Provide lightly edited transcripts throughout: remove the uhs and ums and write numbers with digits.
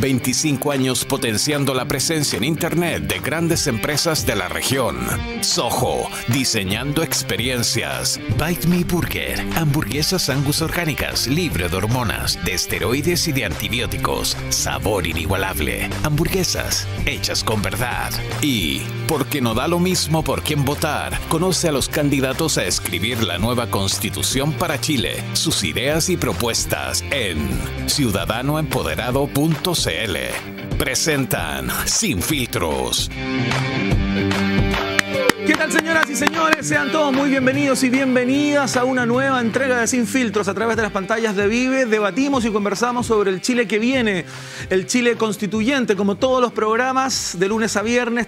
25 años potenciando la presencia en Internet de grandes empresas de la región. Soho, diseñando experiencias. Bite Me Burger, hamburguesas Angus orgánicas, libre de hormonas, de esteroides y de antibióticos. Sabor inigualable. Hamburguesas hechas con verdad. Y, porque no da lo mismo por quién votar, conoce a los candidatos a escribir la nueva Constitución para Chile, sus ideas y propuestas en ciudadanoempoderado.cl. Presentan Sin Filtros. ¿Qué tal, señoras y señores? Sean todos muy bienvenidos y bienvenidas a una nueva entrega de Sin Filtros a través de las pantallas de Vive. Debatimos y conversamos sobre el Chile que viene, el Chile constituyente. Como todos los programas, de lunes a viernes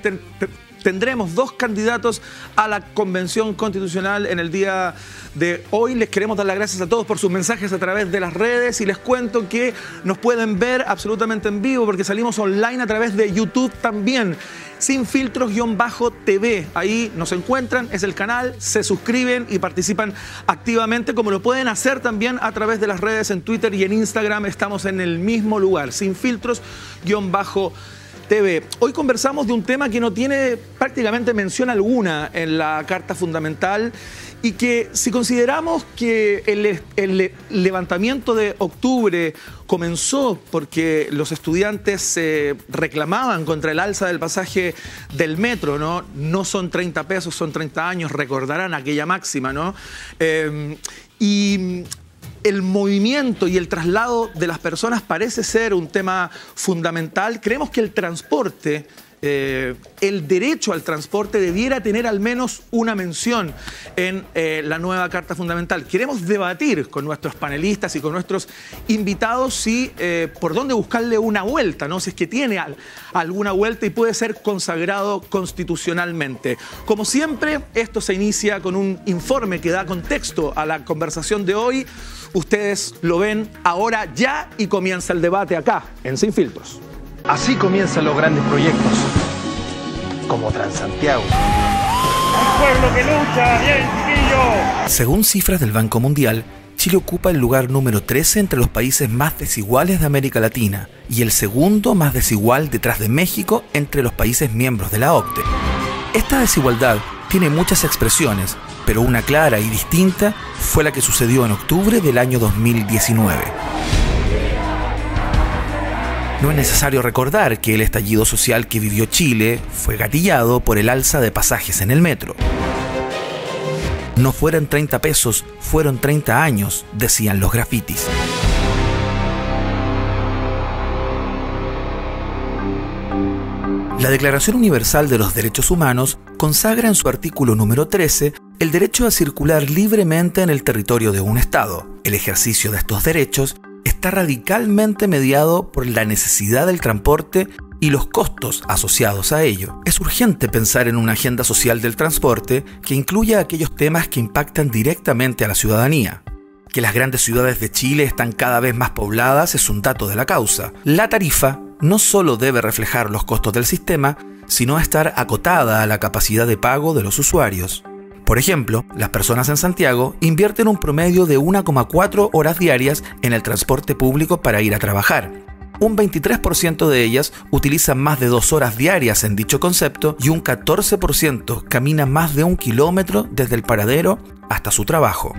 tendremos dos candidatos a la Convención Constitucional en el día de hoy. Les queremos dar las gracias a todos por sus mensajes a través de las redes y les cuento que nos pueden ver absolutamente en vivo porque salimos online a través de YouTube también. Sin Filtros-TV. Ahí nos encuentran, es el canal, se suscriben y participan activamente, como lo pueden hacer también a través de las redes en Twitter y en Instagram. Estamos en el mismo lugar, Sin Filtros-TV. Hoy conversamos de un tema que no tiene prácticamente mención alguna en la Carta Fundamental y que si consideramos que el levantamiento de octubre comenzó porque los estudiantes reclamaban contra el alza del pasaje del metro, ¿no? No son 30 pesos, son 30 años, recordarán aquella máxima, ¿no? Y el movimiento y el traslado de las personas parece ser un tema fundamental. Creemos que el transporte, el derecho al transporte debiera tener al menos una mención en la nueva Carta Fundamental. Queremos debatir con nuestros panelistas y con nuestros invitados si por dónde buscarle una vuelta, ¿no? Si es que tiene alguna vuelta y puede ser consagrado constitucionalmente. Como siempre, esto se inicia con un informe que da contexto a la conversación de hoy. Ustedes lo ven ahora ya y comienza el debate acá en Sin Filtros. Así comienzan los grandes proyectos, como Transantiago. ¡Un pueblo que lucha! ¡Bien, chiquillo! Según cifras del Banco Mundial, Chile ocupa el lugar número 13 entre los países más desiguales de América Latina y el segundo más desigual detrás de México entre los países miembros de la OCDE. Esta desigualdad tiene muchas expresiones, pero una clara y distinta fue la que sucedió en octubre del año 2019. No es necesario recordar que el estallido social que vivió Chile fue gatillado por el alza de pasajes en el metro. No fueron 30 pesos, fueron 30 años, decían los grafitis. La Declaración Universal de los Derechos Humanos consagra en su artículo número 13 el derecho a circular libremente en el territorio de un Estado. El ejercicio de estos derechos está radicalmente mediado por la necesidad del transporte y los costos asociados a ello. Es urgente pensar en una agenda social del transporte que incluya aquellos temas que impactan directamente a la ciudadanía. Que las grandes ciudades de Chile están cada vez más pobladas es un dato de la causa. La tarifa no solo debe reflejar los costos del sistema, sino estar acotada a la capacidad de pago de los usuarios. Por ejemplo, las personas en Santiago invierten un promedio de 1,4 horas diarias en el transporte público para ir a trabajar. Un 23% de ellas utilizan más de 2 horas diarias en dicho concepto y un 14% camina más de 1 kilómetro desde el paradero hasta su trabajo.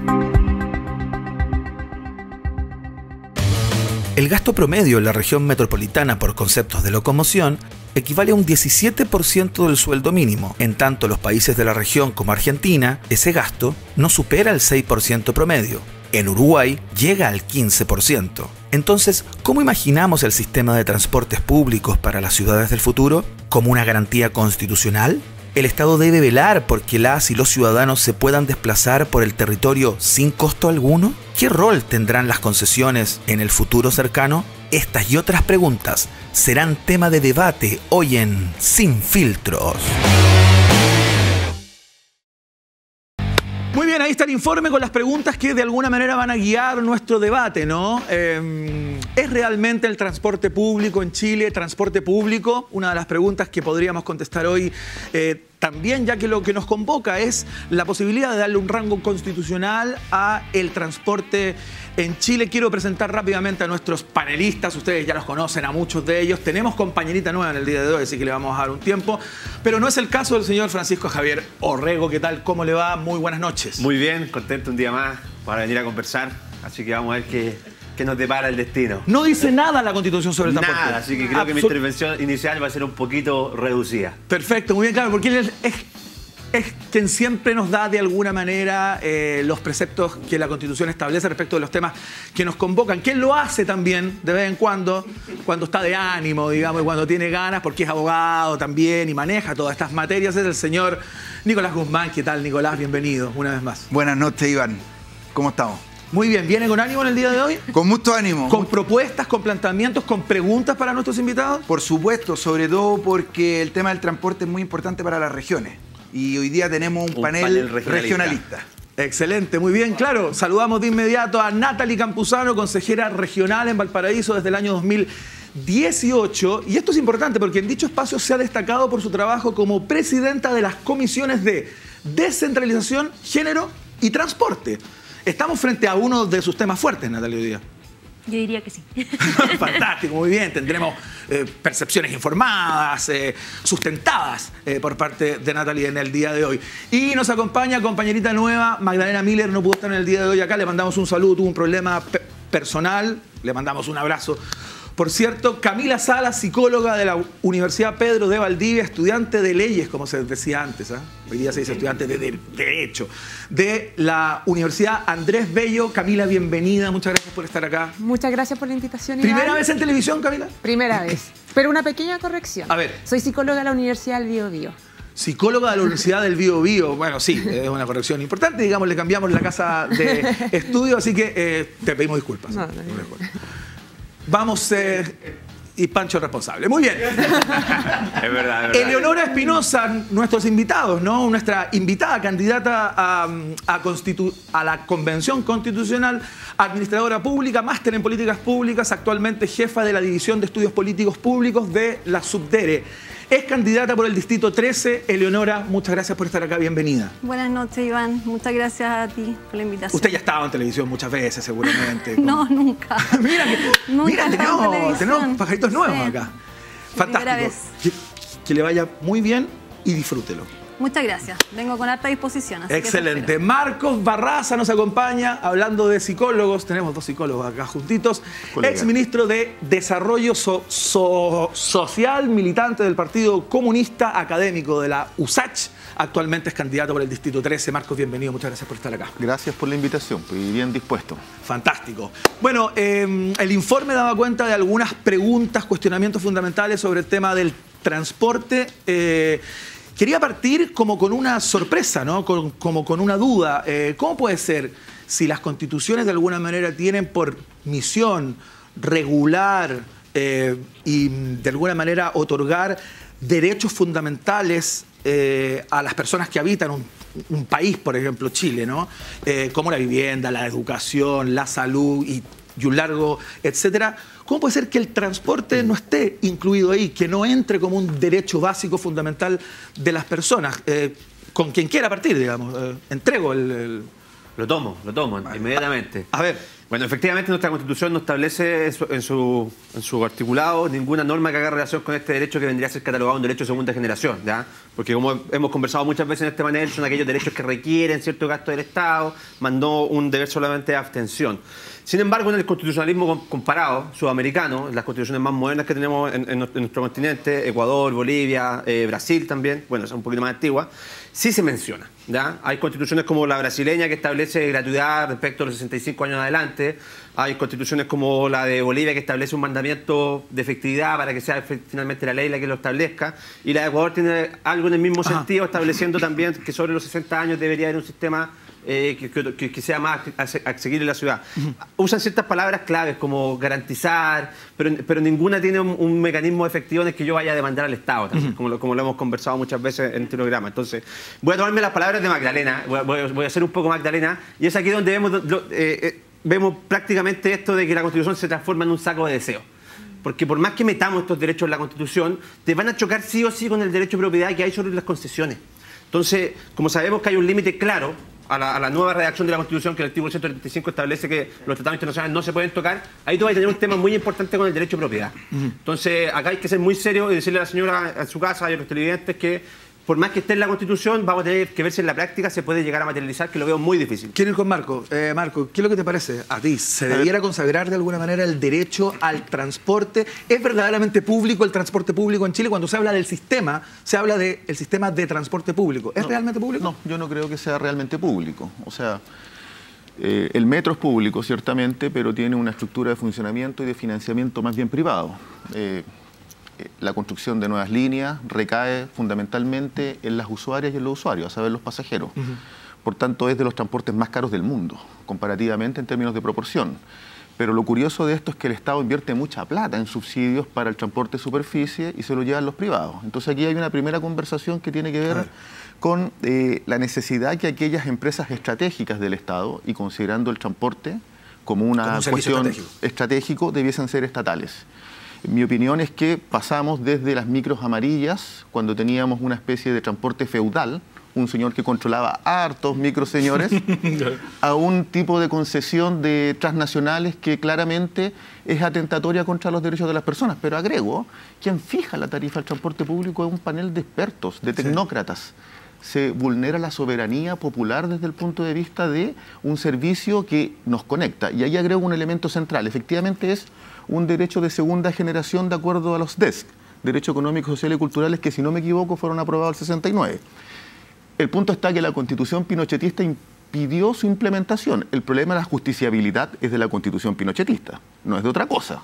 El gasto promedio en la región metropolitana por conceptos de locomoción equivale a un 17% del sueldo mínimo. En tanto, los países de la región como Argentina, ese gasto no supera el 6% promedio. En Uruguay llega al 15%. Entonces, ¿cómo imaginamos el sistema de transportes públicos para las ciudades del futuro? ¿Como una garantía constitucional? ¿El Estado debe velar porque las y los ciudadanos se puedan desplazar por el territorio sin costo alguno? ¿Qué rol tendrán las concesiones en el futuro cercano? Estas y otras preguntas serán tema de debate hoy en Sin Filtros. Muy bien, ahí está el informe con las preguntas que de alguna manera van a guiar nuestro debate, ¿no? ¿Es realmente el transporte público en Chile transporte público? Una de las preguntas que podríamos contestar hoy también, ya que lo que nos convoca es la posibilidad de darle un rango constitucional a el transporte en Chile. Quiero presentar rápidamente a nuestros panelistas. Ustedes ya los conocen, a muchos de ellos. Tenemos compañerita nueva en el día de hoy, así que le vamos a dar un tiempo. Pero no es el caso del señor Francisco Javier Orrego. ¿Qué tal? ¿Cómo le va? Muy buenas noches. Muy bien, contento un día más para venir a conversar. Así que vamos a ver qué nos depara el destino. No dice nada la Constitución sobre el transporte. Nada, así que creo que mi intervención inicial va a ser un poquito reducida. Perfecto, muy bien, claro, porque él es quien siempre nos da de alguna manera los preceptos que la Constitución establece respecto de los temas que nos convocan. Que él lo hace también de vez en cuando está de ánimo, digamos, y cuando tiene ganas, porque es abogado también y maneja todas estas materias. Es el señor Nicolás Guzmán. ¿Qué tal, Nicolás? Bienvenido una vez más. Buenas noches, Iván. ¿Cómo estamos? Muy bien, ¿viene con ánimo en el día de hoy? Con mucho ánimo. ¿Con propuestas, con planteamientos, con preguntas para nuestros invitados? Por supuesto, sobre todo porque el tema del transporte es muy importante para las regiones. Y hoy día tenemos un panel regionalista. Excelente, muy bien, claro. Saludamos de inmediato a Natalie Campuzano, consejera regional en Valparaíso desde el año 2018. Y esto es importante porque en dicho espacio se ha destacado por su trabajo como presidenta de las comisiones de descentralización, género y transporte. Estamos frente a uno de sus temas fuertes, Natalia, hoy día. Yo diría que sí. Fantástico, muy bien. Tendremos percepciones informadas, sustentadas por parte de Natalia en el día de hoy. Y nos acompaña compañerita nueva, Magdalena Miller, no pudo estar en el día de hoy acá. Le mandamos un saludo, tuvo un problema personal, le mandamos un abrazo. Por cierto, Camila Salas, psicóloga de la Universidad Pedro de Valdivia, estudiante de leyes, como se decía antes, hoy día se dice estudiante de Derecho, de la Universidad Andrés Bello. Camila, bienvenida, muchas gracias por estar acá. Muchas gracias por la invitación, Iván. ¿Primera vez en televisión, Camila? Primera vez, pero una pequeña corrección. A ver. Soy psicóloga de la Universidad del Biobío. Psicóloga de la Universidad del Biobío. Bueno, sí, es una corrección importante, digamos, le cambiamos la casa de estudio, así que te pedimos disculpas. No. Vamos, y Pancho responsable. Muy bien. Es verdad. Eleonora Espinosa, nuestros invitados, ¿no? Nuestra invitada candidata a la Convención Constitucional, administradora pública, máster en políticas públicas, actualmente jefa de la División de Estudios Políticos Públicos de la Subdere. Es candidata por el Distrito 13. Eleonora, muchas gracias por estar acá. Bienvenida. Buenas noches, Iván. Muchas gracias a ti por la invitación. Usted ya ha estado en televisión muchas veces, seguramente. No, nunca. Mira, tenemos pajaritos nuevos acá. Fantástico. Que le vaya muy bien y disfrútelo. Muchas gracias. Vengo con harta disposición. Así excelente. Marcos Barraza nos acompaña hablando de psicólogos. Tenemos dos psicólogos acá juntitos. Ex ministro de Desarrollo Social, militante del Partido Comunista, académico de la USACH. Actualmente es candidato por el Distrito 13. Marcos, bienvenido. Muchas gracias por estar acá. Gracias por la invitación. Pues bien dispuesto. Fantástico. Bueno, el informe daba cuenta de algunas preguntas, cuestionamientos fundamentales sobre el tema del transporte. Quería partir como con una sorpresa, ¿no? Como con una duda. ¿Cómo puede ser si las constituciones de alguna manera tienen por misión regular y de alguna manera otorgar derechos fundamentales a las personas que habitan un país, por ejemplo Chile, ¿no? Como la vivienda, la educación, la salud y un largo, etcétera? ¿Cómo puede ser que el transporte no esté incluido ahí, que no entre como un derecho básico fundamental de las personas? Con quien quiera partir, digamos. Entrego el... Lo tomo inmediatamente. A ver. Bueno, efectivamente nuestra Constitución no establece en su articulado ninguna norma que haga relación con este derecho que vendría a ser catalogado un derecho de segunda generación, ¿ya? Porque como hemos conversado muchas veces en este panel, son aquellos derechos que requieren cierto gasto del Estado, más no un deber solamente de abstención. Sin embargo, en el constitucionalismo comparado, sudamericano, las constituciones más modernas que tenemos en nuestro continente, Ecuador, Bolivia, Brasil también, bueno, es un poquito más antigua, sí se menciona, ¿ya? Hay constituciones como la brasileña que establece gratuidad respecto a los 65 años en adelante. Hay constituciones como la de Bolivia que establece un mandamiento de efectividad para que sea finalmente la ley la que lo establezca. Y la de Ecuador tiene algo en el mismo sentido, estableciendo también que sobre los 60 años debería haber un sistema que sea más accesible en la ciudad. Usan ciertas palabras claves como garantizar, pero ninguna tiene un mecanismo efectivo en el que yo vaya a demandar al Estado, también, como lo hemos conversado muchas veces en este programa. Entonces, voy a tomarme las palabras de Magdalena, voy a ser un poco Magdalena, y es aquí donde vemos prácticamente esto de que la Constitución se transforma en un saco de deseos. Porque por más que metamos estos derechos en la Constitución, te van a chocar sí o sí con el derecho de propiedad que hay sobre las concesiones. Entonces, como sabemos que hay un límite claro a la nueva redacción de la Constitución, que el artículo 135 establece que los tratados internacionales no se pueden tocar, ahí tú vas a tener un tema muy importante con el derecho de propiedad. Entonces, acá hay que ser muy serio y decirle a la señora en su casa y a los televidentes que por más que esté en la Constitución, vamos a tener que ver si en la práctica se puede llegar a materializar, que lo veo muy difícil. Quiero ir con Marco. Marco, ¿qué es lo que te parece a ti? ¿Se debiera consagrar de alguna manera el derecho al transporte? ¿Es verdaderamente público el transporte público en Chile? Cuando se habla del sistema, se habla del sistema de transporte público. ¿Es realmente público? No, yo no creo que sea realmente público. O sea, el metro es público, ciertamente, pero tiene una estructura de funcionamiento y de financiamiento más bien privado. La construcción de nuevas líneas recae fundamentalmente en las usuarias y en los usuarios, a saber, los pasajeros. Por tanto, es de los transportes más caros del mundo, comparativamente en términos de proporción. Pero lo curioso de esto es que el Estado invierte mucha plata en subsidios para el transporte de superficie y se lo llevan los privados. Entonces aquí hay una primera conversación que tiene que ver con la necesidad que aquellas empresas estratégicas del Estado, y considerando el transporte como una cuestión estratégico, debiesen ser estatales. Mi opinión es que pasamos desde las micros amarillas, cuando teníamos una especie de transporte feudal, un señor que controlaba hartos microseñores, a un tipo de concesión de transnacionales que claramente es atentatoria contra los derechos de las personas. Pero agrego, quien fija la tarifa del transporte público es un panel de expertos, de tecnócratas. Se vulnera la soberanía popular desde el punto de vista de un servicio que nos conecta. Y ahí agrego un elemento central. Efectivamente es un derecho de segunda generación de acuerdo a los DESC, Derechos Económicos, Sociales y Culturales, que si no me equivoco fueron aprobados en el 69. El punto está que la Constitución pinochetista impidió su implementación. El problema de la justiciabilidad es de la Constitución pinochetista, no es de otra cosa.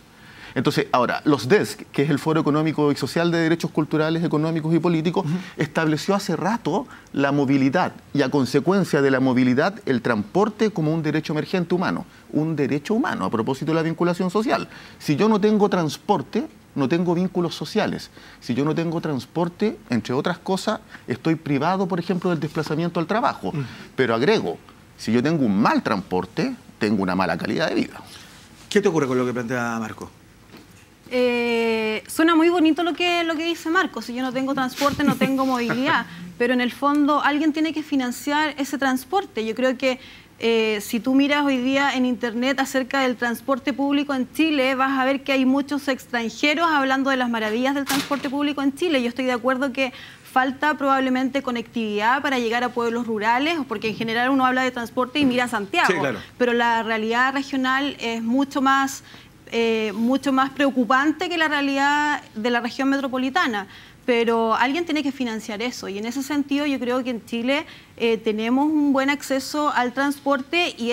Entonces, ahora, los DESC, que es el Foro Económico y Social de Derechos Culturales, Económicos y Políticos, estableció hace rato la movilidad y, a consecuencia de la movilidad, el transporte como un derecho emergente humano. Un derecho humano, a propósito de la vinculación social. Si yo no tengo transporte, no tengo vínculos sociales. Si yo no tengo transporte, entre otras cosas, estoy privado, por ejemplo, del desplazamiento al trabajo. Pero agrego, si yo tengo un mal transporte, tengo una mala calidad de vida. ¿Qué te ocurre con lo que plantea Marco? Suena muy bonito lo que dice Marco. Si yo no tengo transporte, no tengo movilidad. Pero en el fondo, alguien tiene que financiar ese transporte. Yo creo que si tú miras hoy día en internet acerca del transporte público en Chile, vas a ver que hay muchos extranjeros hablando de las maravillas del transporte público en Chile. Yo estoy de acuerdo que falta probablemente conectividad para llegar a pueblos rurales, porque en general uno habla de transporte y mira a Santiago. Sí, claro. Pero la realidad regional es mucho más preocupante que la realidad de la región metropolitana. Pero alguien tiene que financiar eso, y en ese sentido yo creo que en Chile tenemos un buen acceso al transporte y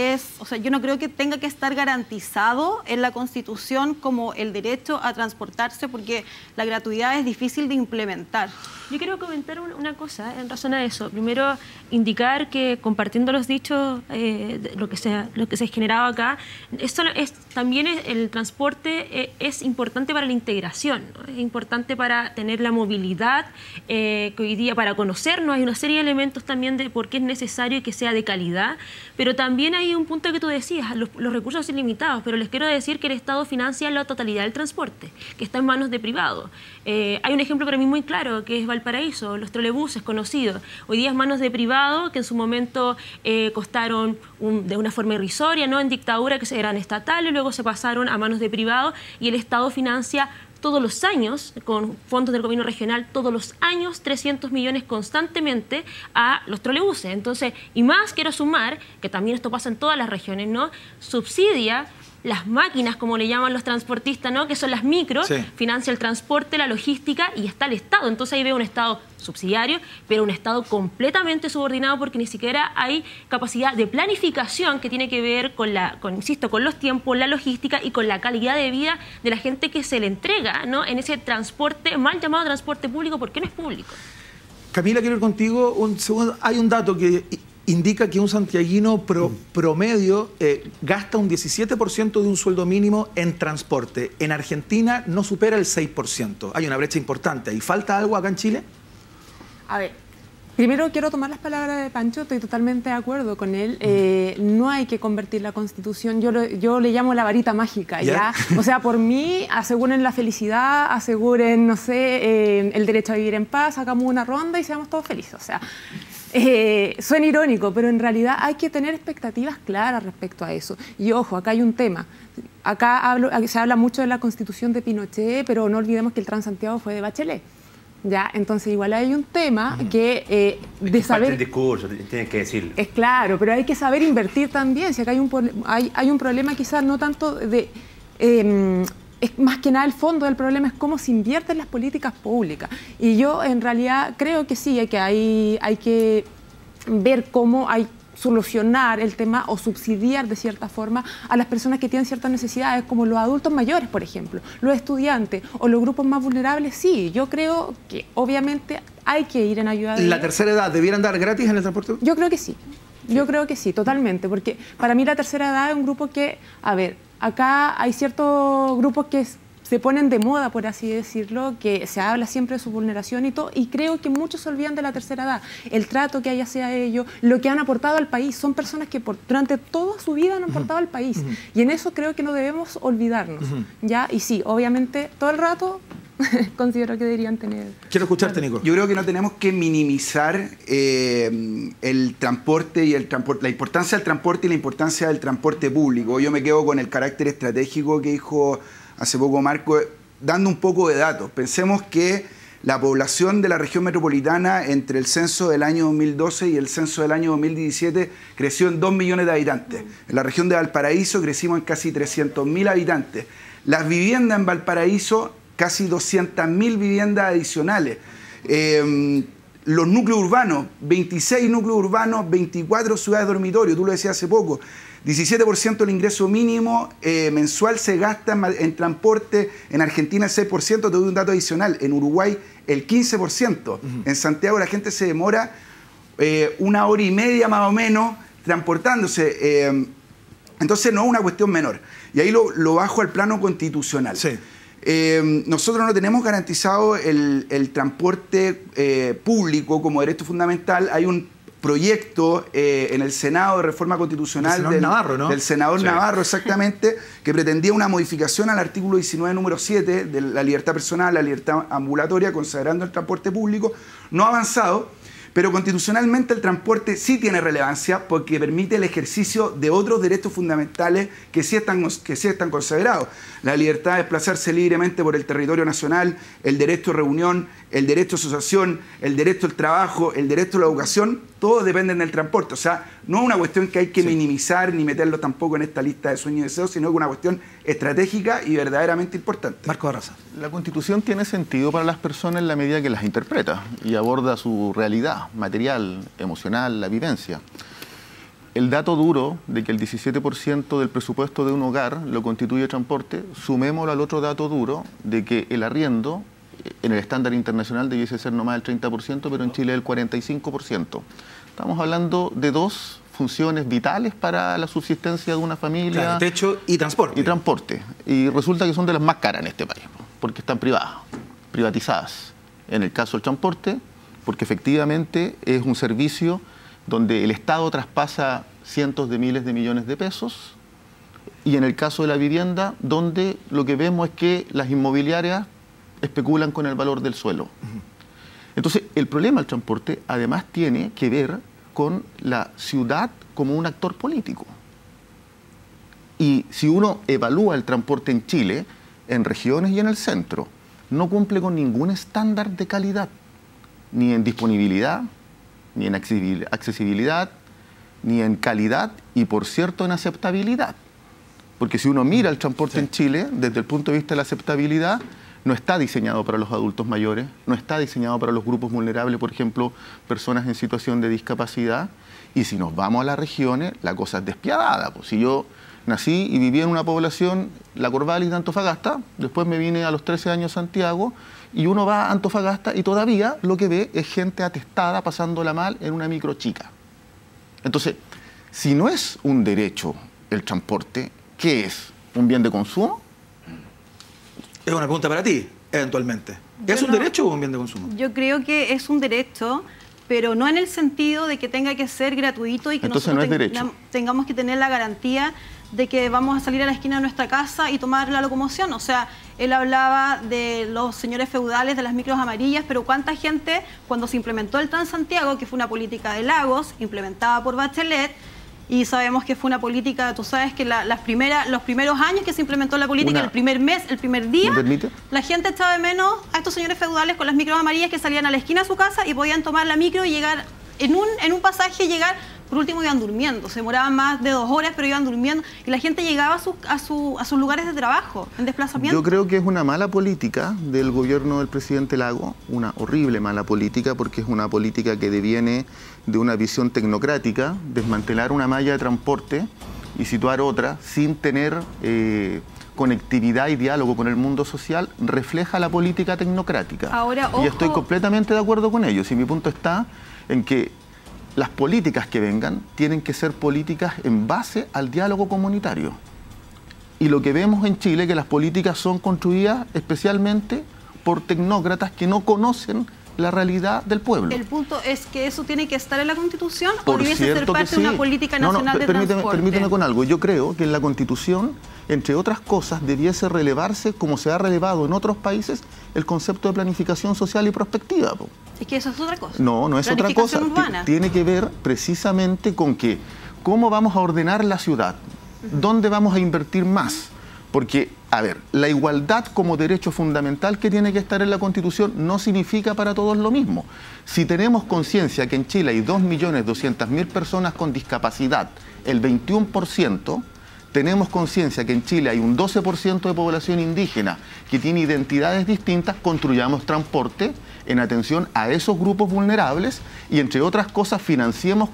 yo no creo que tenga que estar garantizado en la Constitución como el derecho a transportarse, porque la gratuidad es difícil de implementar. Yo quiero comentar una cosa en razón a eso. Primero, indicar que compartiendo los dichos, lo que se ha generado acá, también el transporte es importante para la integración, ¿no? Es importante para tener la movilidad, que hoy día para conocernos hay una serie de elementos también de por qué es necesario que sea de calidad, pero también hay un punto que tú decías, los recursos ilimitados, pero les quiero decir que el Estado financia la totalidad del transporte, que está en manos de privados. Hay un ejemplo para mí muy claro, que es Valparaíso, los trolebuses conocidos. Hoy día es manos de privado, que en su momento costaron de una forma irrisoria, ¿no? En dictadura, que eran estatales, luego se pasaron a manos de privado, y el Estado financia todos los años, con fondos del gobierno regional, todos los años 300 millones constantemente a los trolebuses. Entonces, y más quiero sumar, que también esto pasa en todas las regiones, ¿no? Subsidia las máquinas, como le llaman los transportistas, ¿no? Que son las micros, sí. Financia el transporte, la logística, y está el Estado. Entonces ahí veo un Estado subsidiario, pero un Estado completamente subordinado, porque ni siquiera hay capacidad de planificación que tiene que ver insisto, con los tiempos, la logística y con la calidad de vida de la gente que se le entrega, ¿no? En ese transporte, mal llamado transporte público, porque no es público. Camila, quiero ir contigo un segundo. Hay un dato que indica que un santiaguino promedio gasta un 17% de un sueldo mínimo en transporte. En Argentina no supera el 6%. Hay una brecha importante. ¿Y falta algo acá en Chile? A ver, Primero quiero tomar las palabras de Pancho, estoy totalmente de acuerdo con él. No hay que convertir la Constitución, yo le llamo la varita mágica, ¿ya? O sea, por mí, aseguren la felicidad, aseguren, no sé, el derecho a vivir en paz, hagamos una ronda y seamos todos felices. O sea, suena irónico, pero en realidad hay que tener expectativas claras respecto a eso. Y ojo, acá hay un tema. Acá se habla mucho de la Constitución de Pinochet, pero no olvidemos que el Transantiago fue de Bachelet. ¿Ya? Entonces igual hay un tema que de saber... Parte del discurso, tienen que decirlo. Es claro, pero hay que saber invertir también. Si acá hay un problema quizás no tanto de... es más que nada el fondo del problema es cómo se invierte en las políticas públicas. Y yo en realidad creo que sí, hay que ver cómo hay solucionar el tema o subsidiar de cierta forma a las personas que tienen ciertas necesidades, como los adultos mayores, por ejemplo, los estudiantes o los grupos más vulnerables. Sí, yo creo que obviamente hay que ir en ayuda de ¿La ellos. tercera edad debiera andar gratis en el transporte? Yo creo que sí. Yo creo que sí, totalmente, porque para mí la tercera edad es un grupo que, a ver, acá hay ciertos grupos que se ponen de moda, por así decirlo, que se habla siempre de su vulneración y todo, y creo que muchos se olvidan de la tercera edad, el trato que hay hacia ellos, lo que han aportado al país. Son personas que durante toda su vida han aportado al país, y en eso creo que no debemos olvidarnos, ¿ya? Y sí, obviamente, todo el rato considero que deberían tener... Quiero escucharte, Nico. Yo creo que no tenemos que minimizar el transporte y la importancia del transporte y la importancia del transporte público. Yo me quedo con el carácter estratégico que dijo hace poco Marco, dando un poco de datos. Pensemos que la población de la región metropolitana entre el censo del año 2012 y el censo del año 2017 creció en 2 millones de habitantes. En la región de Valparaíso crecimos en casi 300.000 habitantes. Las viviendas en Valparaíso, casi 200.000 viviendas adicionales. Los núcleos urbanos, 26 núcleos urbanos, 24 ciudades dormitorio, tú lo decías hace poco. 17% del ingreso mínimo mensual se gasta en transporte. En Argentina el 6%, te doy un dato adicional. En Uruguay el 15%. En Santiago la gente se demora 1 hora y media más o menos transportándose. Entonces no es una cuestión menor. Y ahí lo bajo al plano constitucional. Sí. Nosotros no tenemos garantizado el transporte público como derecho fundamental. Hay un proyecto en el Senado de reforma constitucional del senador Navarro, exactamente, que pretendía una modificación al artículo 19, número 7, de la libertad personal, la libertad ambulatoria, consagrando el transporte público. No ha avanzado, pero constitucionalmente el transporte sí tiene relevancia porque permite el ejercicio de otros derechos fundamentales que sí están consagrados. La libertad de desplazarse libremente por el territorio nacional, el derecho a reunión, el derecho a asociación, el derecho al trabajo, el derecho a la educación, todos dependen del transporte. O sea, no es una cuestión que hay que minimizar ni meterlo tampoco en esta lista de sueños y deseos, sino que es una cuestión estratégica y verdaderamente importante. Marco Barraza. La Constitución tiene sentido para las personas en la medida que las interpreta y aborda su realidad material, emocional, la vivencia. El dato duro de que el 17% del presupuesto de un hogar lo constituye transporte, sumémoslo al otro dato duro de que el arriendo en el estándar internacional debiese ser no más del 30%, pero en Chile el 45%. Estamos hablando de dos funciones vitales para la subsistencia de una familia. Claro, techo y transporte. Y transporte. Y resulta que son de las más caras en este país, porque están privatizadas. En el caso del transporte, porque efectivamente es un servicio donde el Estado traspasa cientos de miles de millones de pesos, y en el caso de la vivienda, donde lo que vemos es que las inmobiliarias especulan con el valor del suelo. Entonces, el problema del transporte además tiene que ver con la ciudad como un actor político. Y si uno evalúa el transporte en Chile, en regiones y en el centro, no cumple con ningún estándar de calidad, ni en disponibilidad, ni en accesibilidad, ni en calidad y, por cierto, en aceptabilidad. Porque si uno mira el transporte en Chile, desde el punto de vista de la aceptabilidad, no está diseñado para los adultos mayores, no está diseñado para los grupos vulnerables, por ejemplo, personas en situación de discapacidad. Y si nos vamos a las regiones, la cosa es despiadada. Pues si yo nací y viví en una población, la Corvallis de Antofagasta, después me vine a los 13 años a Santiago, y uno va a Antofagasta y todavía lo que ve es gente atestada pasándola mal en una micro chica. Entonces, si no es un derecho el transporte, ¿qué es? ¿Un bien de consumo? Es una pregunta para ti, eventualmente. ¿Es un derecho o un bien de consumo? Yo creo que es un derecho, pero no en el sentido de que tenga que ser gratuito y que entonces nosotros tengamos que tener la garantía de que vamos a salir a la esquina de nuestra casa y tomar la locomoción. O sea, él hablaba de los señores feudales, de las micros amarillas, pero ¿cuánta gente, cuando se implementó el Transantiago, que fue una política de Lagos, implementada por Bachelet, y sabemos que fue una política, tú sabes que los primeros años que se implementó la política, el primer mes, el primer día, la gente echaba de menos a estos señores feudales con las micros amarillas que salían a la esquina de su casa y podían tomar la micro y llegar en un pasaje, por último iban durmiendo, se demoraban más de 2 horas, pero iban durmiendo y la gente llegaba a sus lugares de trabajo, en desplazamiento. Yo creo que es una mala política del gobierno del presidente Lagos, una horrible mala política, porque es una política que deviene de una visión tecnocrática, desmantelar una malla de transporte y situar otra sin tener conectividad y diálogo con el mundo social, refleja la política tecnocrática. Ahora, ojo. Y estoy completamente de acuerdo con ellos, y mi punto está en que las políticas que vengan tienen que ser políticas en base al diálogo comunitario. Y lo que vemos en Chile es que las políticas son construidas especialmente por tecnócratas que no conocen la realidad del pueblo. El punto es que eso tiene que estar en la Constitución o debiese ser parte de una política nacional de transporte. Permíteme con algo. Yo creo que en la Constitución, entre otras cosas, debiese relevarse, como se ha relevado en otros países, el concepto de planificación social y prospectiva. Es que eso es otra cosa. No es otra cosa. Tiene que ver precisamente con que cómo vamos a ordenar la ciudad, dónde vamos a invertir más. Porque, a ver, la igualdad como derecho fundamental que tiene que estar en la Constitución no significa para todos lo mismo. Si tenemos conciencia que en Chile hay 2.200.000 personas con discapacidad, el 21%, tenemos conciencia que en Chile hay un 12% de población indígena que tiene identidades distintas, construyamos transporte en atención a esos grupos vulnerables y, entre otras cosas, financiemos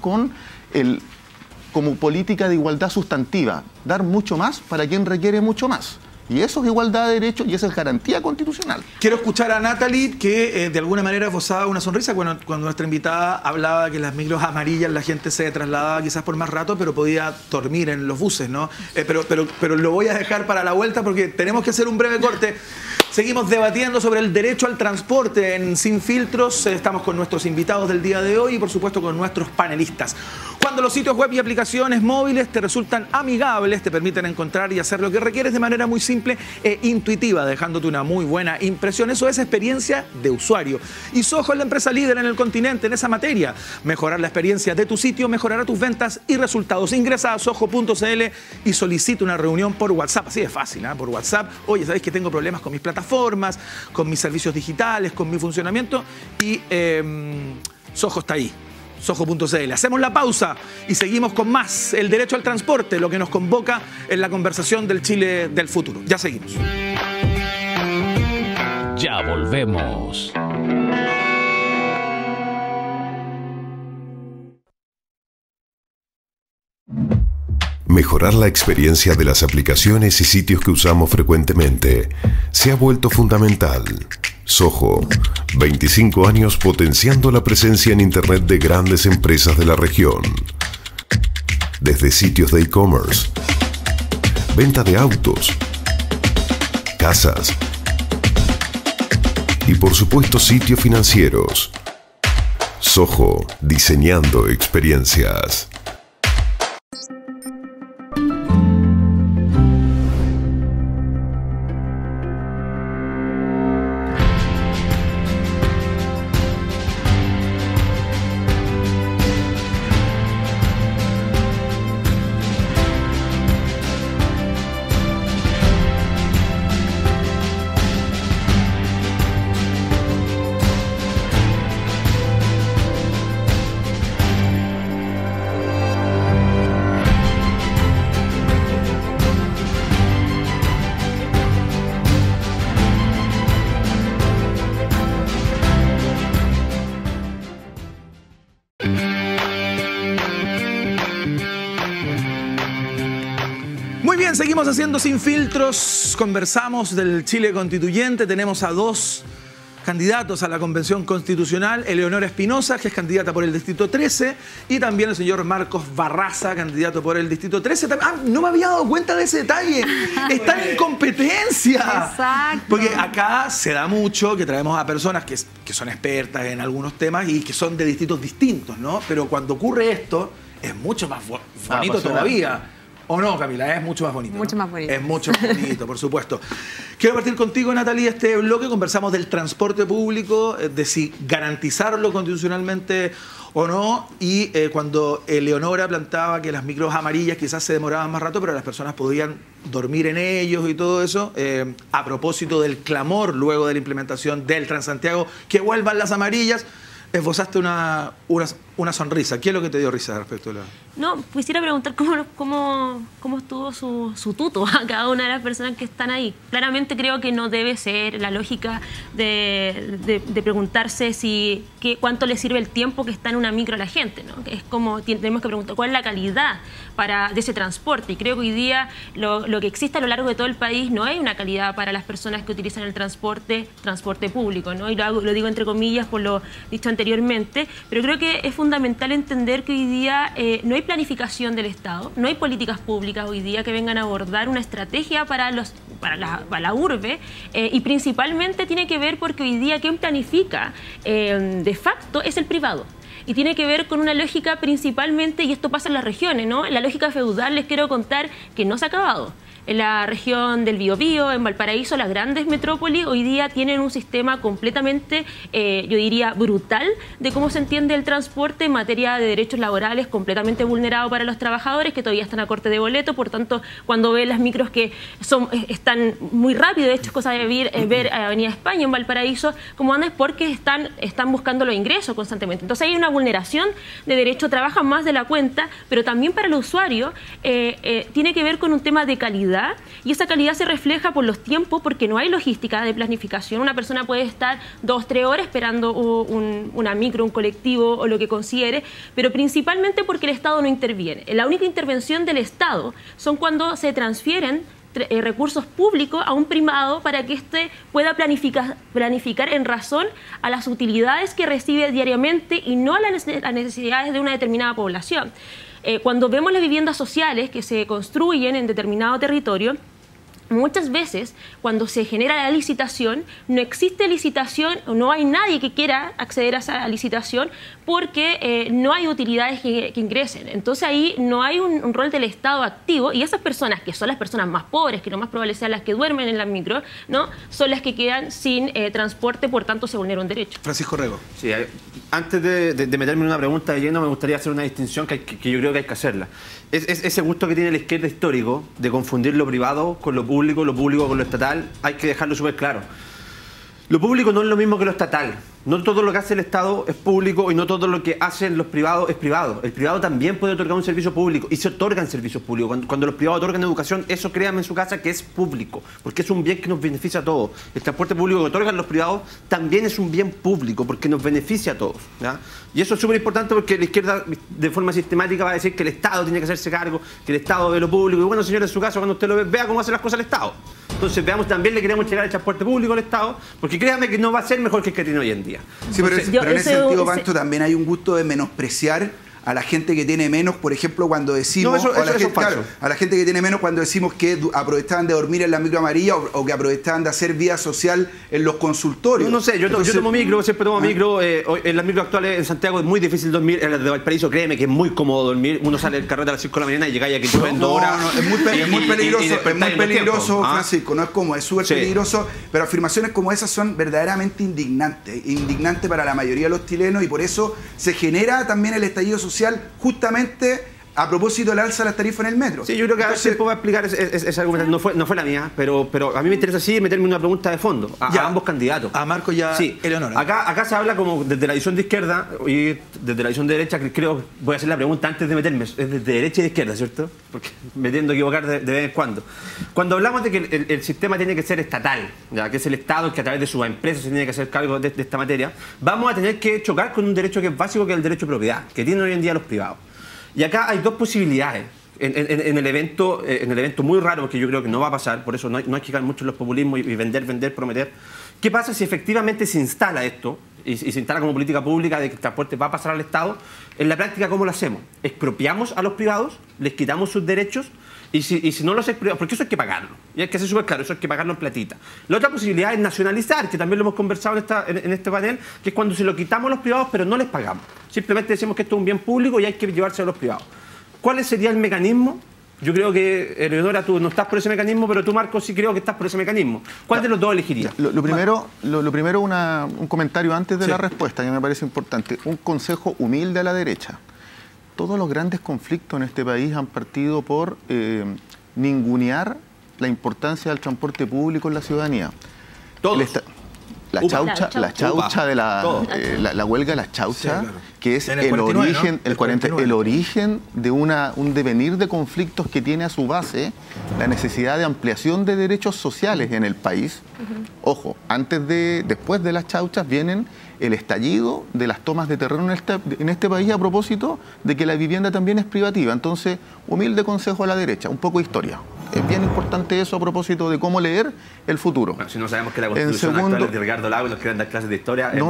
como política de igualdad sustantiva, dar mucho más para quien requiere mucho más. Y eso es igualdad de derechos y eso es garantía constitucional. Quiero escuchar a Natalie, que de alguna manera esbozaba una sonrisa cuando nuestra invitada hablaba de que las micros amarillas la gente se trasladaba quizás por más rato, pero podía dormir en los buses, ¿no? Pero lo voy a dejar para la vuelta porque tenemos que hacer un breve corte. Seguimos debatiendo sobre el derecho al transporte en Sin Filtros. Estamos con nuestros invitados del día de hoy y, por supuesto, con nuestros panelistas. Cuando los sitios web y aplicaciones móviles te resultan amigables, te permiten encontrar y hacer lo que requieres de manera muy simple e intuitiva, dejándote una muy buena impresión. Eso es experiencia de usuario. Y Soho es la empresa líder en el continente en esa materia. Mejorar la experiencia de tu sitio mejorará tus ventas y resultados. Ingresa a soho.cl y solicita una reunión por WhatsApp. Así de fácil, ¿eh? Por WhatsApp. Oye, ¿sabéis que tengo problemas con mis plataformas, con mis servicios digitales, con mi funcionamiento? Y Soho está ahí. Soho.cl. Hacemos la pausa y seguimos con más. El derecho al transporte, lo que nos convoca en la conversación del Chile del futuro. Ya seguimos. Ya volvemos. Mejorar la experiencia de las aplicaciones y sitios que usamos frecuentemente se ha vuelto fundamental. Soho, 25 años potenciando la presencia en Internet de grandes empresas de la región. Desde sitios de e-commerce, venta de autos, casas y, por supuesto, sitios financieros. Soho, diseñando experiencias. Seguimos haciendo Sin Filtros, conversamos del Chile constituyente, tenemos a dos candidatos a la Convención Constitucional, Eleonora Espinosa, que es candidata por el Distrito 13, y también el señor Marcos Barraza, candidato por el Distrito 13. No me había dado cuenta de ese detalle. Están en competencia. Exacto. Porque acá se da mucho que traemos a personas que son expertas en algunos temas y que son de distritos distintos, ¿no? Pero cuando ocurre esto, es mucho más bonito todavía. ¿O no, Camila? Es mucho más bonito. Mucho más bonito. Es mucho más bonito, por supuesto. Quiero partir contigo, Natalia, este bloque. Conversamos del transporte público, de si garantizarlo constitucionalmente o no. Y cuando Eleonora plantaba que las micros amarillas quizás se demoraban más rato, pero las personas podían dormir en ellos y todo eso, a propósito del clamor luego de la implementación del Transantiago, que vuelvan las amarillas, esbozaste una sonrisa. ¿Qué es lo que te dio risa respecto a la...? No, quisiera preguntar cómo estuvo su tuto a cada una de las personas que están ahí. Claramente creo que no debe ser la lógica de preguntarse cuánto le sirve el tiempo que está en una micro a la gente, ¿no? Es como tenemos que preguntar cuál es la calidad de ese transporte. Y creo que hoy día lo que existe a lo largo de todo el país no hay una calidad para las personas que utilizan el transporte público, ¿no? Y lo digo entre comillas por lo dicho anteriormente, pero creo que es fundamental entender que hoy día no hay planificación del Estado, no hay políticas públicas hoy día que vengan a abordar una estrategia para la urbe y principalmente tiene que ver porque hoy día quien planifica de facto es el privado. Y tiene que ver con una lógica principalmente, y esto pasa en las regiones, ¿no? La lógica feudal, les quiero contar que no se ha acabado. En la región del Biobío, en Valparaíso, las grandes metrópolis hoy día tienen un sistema completamente, yo diría, brutal de cómo se entiende el transporte en materia de derechos laborales, completamente vulnerado para los trabajadores que todavía están a corte de boleto. Por tanto, cuando ven las micros que están muy rápido, de hecho es cosa de ver Avenida España en Valparaíso, como andan es porque están buscando los ingresos constantemente. Entonces hay una vulneración de derecho, trabajan más de la cuenta, pero también para el usuario tiene que ver con un tema de calidad. Y esa calidad se refleja por los tiempos, porque no hay logística de planificación. Una persona puede estar 2 o 3 horas esperando una micro, un colectivo o lo que considere, pero principalmente porque el Estado no interviene. La única intervención del Estado son cuando se transfieren recursos públicos a un privado para que éste pueda planificar en razón a las utilidades que recibe diariamente y no a las necesidades de una determinada población. Cuando vemos las viviendas sociales que se construyen en determinado territorio, muchas veces cuando se genera la licitación, no existe licitación o no hay nadie que quiera acceder a esa licitación porque no hay utilidades que ingresen. Entonces ahí no hay un rol del Estado activo y esas personas, que son las personas más pobres, que lo más probable sean las que duermen en las micro, ¿no? Son las que quedan sin transporte, por tanto se vulnera un derecho. Francisco Rego. Sí, antes de meterme en una pregunta de lleno, me gustaría hacer una distinción que yo creo que hay que hacerla. Ese gusto que tiene la izquierda histórico de confundir lo privado con lo público con lo estatal, hay que dejarlo súper claro. Lo público no es lo mismo que lo estatal. No todo lo que hace el Estado es público y no todo lo que hacen los privados es privado. El privado también puede otorgar un servicio público y se otorgan servicios públicos. Cuando los privados otorgan educación, eso créanme en su casa que es público, porque es un bien que nos beneficia a todos. El transporte público que otorgan los privados también es un bien público porque nos beneficia a todos, ¿ya? Y eso es súper importante porque la izquierda de forma sistemática va a decir que el Estado tiene que hacerse cargo, que el Estado ve lo público. Y bueno, señores, en su caso, cuando usted lo ve, vea cómo hace las cosas el Estado. Entonces, veamos, también le queremos llegar el transporte público al Estado, porque créanme que no va a ser mejor que el que tiene hoy en día. Sí, pero en ese sentido, Pancho, también hay un gusto de menospreciar a la gente que tiene menos, por ejemplo, cuando decimos... No, a la gente que tiene menos cuando decimos que aprovechaban de dormir en la micro amarilla o que aprovechaban de hacer vida social en los consultorios. No sé, yo tomo micro, siempre tomo micro. En las micro actuales en Santiago es muy difícil dormir. En las de Valparaíso, créeme que es muy cómodo dormir. Uno sale del carrete a las 5 de la mañana y llega ya que en 2 horas. No, es muy peligroso, Francisco. No es como, es súper peligroso. Pero afirmaciones como esas son verdaderamente indignantes para la mayoría de los chilenos y por eso se genera también el estallido social justamente a propósito del alza de las tarifas en el metro. Sí, yo creo que a ver si puedo explicar ese argumento. No fue la mía, pero a mí me interesa sí meterme una pregunta de fondo a ambos candidatos. A Marco y a Eleonora. Acá se habla como desde la visión de izquierda y desde la visión de derecha, que creo voy a hacer la pregunta antes de meterme. Es desde derecha y de izquierda, ¿cierto? Porque me tiendo a equivocar de vez en cuando. Cuando hablamos de que el sistema tiene que ser estatal, ya que es el Estado que a través de sus empresas se tiene que hacer cargo de esta materia, vamos a tener que chocar con un derecho que es básico, que es el derecho de propiedad, que tienen hoy en día los privados. Y acá hay dos posibilidades en el evento muy raro, porque yo creo que no va a pasar, por eso no hay que caer mucho en los populismos y vender, prometer, ¿Qué pasa si efectivamente se instala esto y se instala como política pública de que el transporte va a pasar al Estado? En la práctica, ¿cómo lo hacemos? ¿Expropiamos a los privados? ¿Les quitamos sus derechos? Y si no los expropiamos, porque eso hay que pagarlo. Y hay que ser súper claro, eso hay que pagarlo en platita. La otra posibilidad es nacionalizar, que también lo hemos conversado en este panel, que es cuando se lo quitamos a los privados pero no les pagamos. Simplemente decimos que esto es un bien público y hay que llevárselo a los privados. ¿Cuál sería el mecanismo? Yo creo que, Eleonora, tú no estás por ese mecanismo, pero tú, Marco, sí creo que estás por ese mecanismo. ¿Cuál de los dos elegirías? Lo primero, un comentario antes de la respuesta, que me parece importante. Un consejo humilde a la derecha. Todos los grandes conflictos en este país han partido por ningunear la importancia del transporte público en la ciudadanía. Todos. La chaucha de la huelga de las chauchas, que es el origen de un devenir de conflictos que tiene a su base la necesidad de ampliación de derechos sociales en el país. Ojo, después de las chauchas vienen el estallido de las tomas de terreno en este país a propósito de que la vivienda también es privativa. Entonces, humilde consejo a la derecha, un poco de historia. Es bien importante eso a propósito de cómo leer el futuro. Bueno, si no sabemos que la Constitución actual es de Ricardo Lago y nos quieren dar clases de historia, pero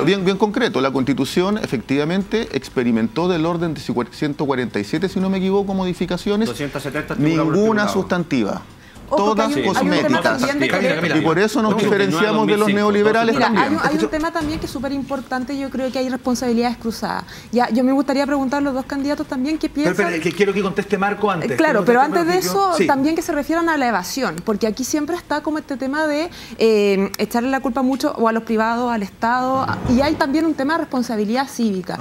bien concreto. La Constitución efectivamente experimentó del orden de 147, si no me equivoco, modificaciones, 270 ninguna sustantiva. Todas cosméticas. Y por eso nos diferenciamos de los neoliberales también. Hay un tema también que es súper importante. Yo creo que hay responsabilidades cruzadas. Yo me gustaría preguntar a los dos candidatos también qué piensan. Pero que quiero que conteste Marco antes. Claro, pero antes de eso, también que se refieran a la evasión. Porque aquí siempre está como este tema de echarle la culpa mucho o a los privados, al Estado. Y hay también un tema de responsabilidad cívica.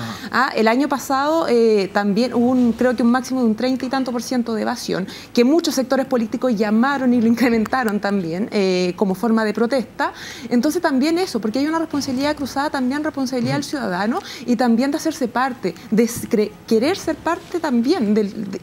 El año pasado también hubo creo que un máximo de un 30 y tanto % de evasión, que muchos sectores políticos llamaron y lo incrementaron también como forma de protesta. Entonces también eso, porque hay una responsabilidad cruzada, también responsabilidad del ciudadano y también de hacerse parte, de querer ser parte también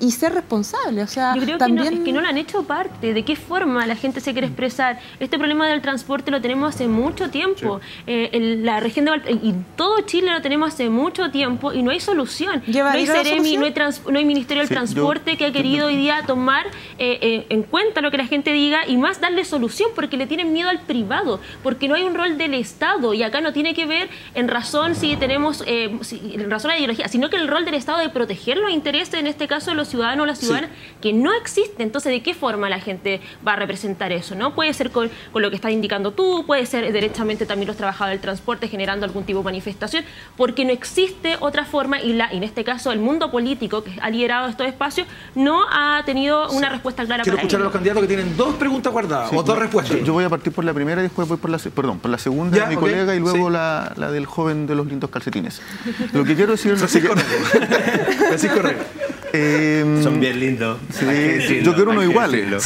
y ser responsable. O sea, yo creo también... que no lo han hecho parte. ¿De qué forma la gente se quiere expresar? Este problema del transporte lo tenemos hace mucho tiempo. La región de Valparaíso y todo Chile lo tenemos hace mucho tiempo y no hay solución. No hay Ceremi, no hay Ministerio del Transporte que ha querido hoy día tomar en cuenta lo que la gente diga y más darle solución, porque le tienen miedo al privado, porque no hay un rol del Estado, y acá no tiene que ver en razón si tenemos en razón a la ideología, sino que el rol del Estado de proteger los intereses, en este caso de los ciudadanos o las ciudadanas, que no existe. Entonces, ¿de qué forma la gente va a representar eso? ¿No? Puede ser con lo que estás indicando tú, puede ser derechamente también los trabajadores del transporte generando algún tipo de manifestación, porque no existe otra forma y en este caso el mundo político que ha liderado estos espacios no ha tenido una respuesta clara Quiero para escuchar ello. A los candidatos que tienen dos preguntas guardadas o dos respuestas. Yo voy a partir por la primera y después voy por la segunda de mi colega y luego la del joven de los lindos calcetines. Lo que quiero decir Francisco Rey. Son bien lindos. Yo quiero unos iguales.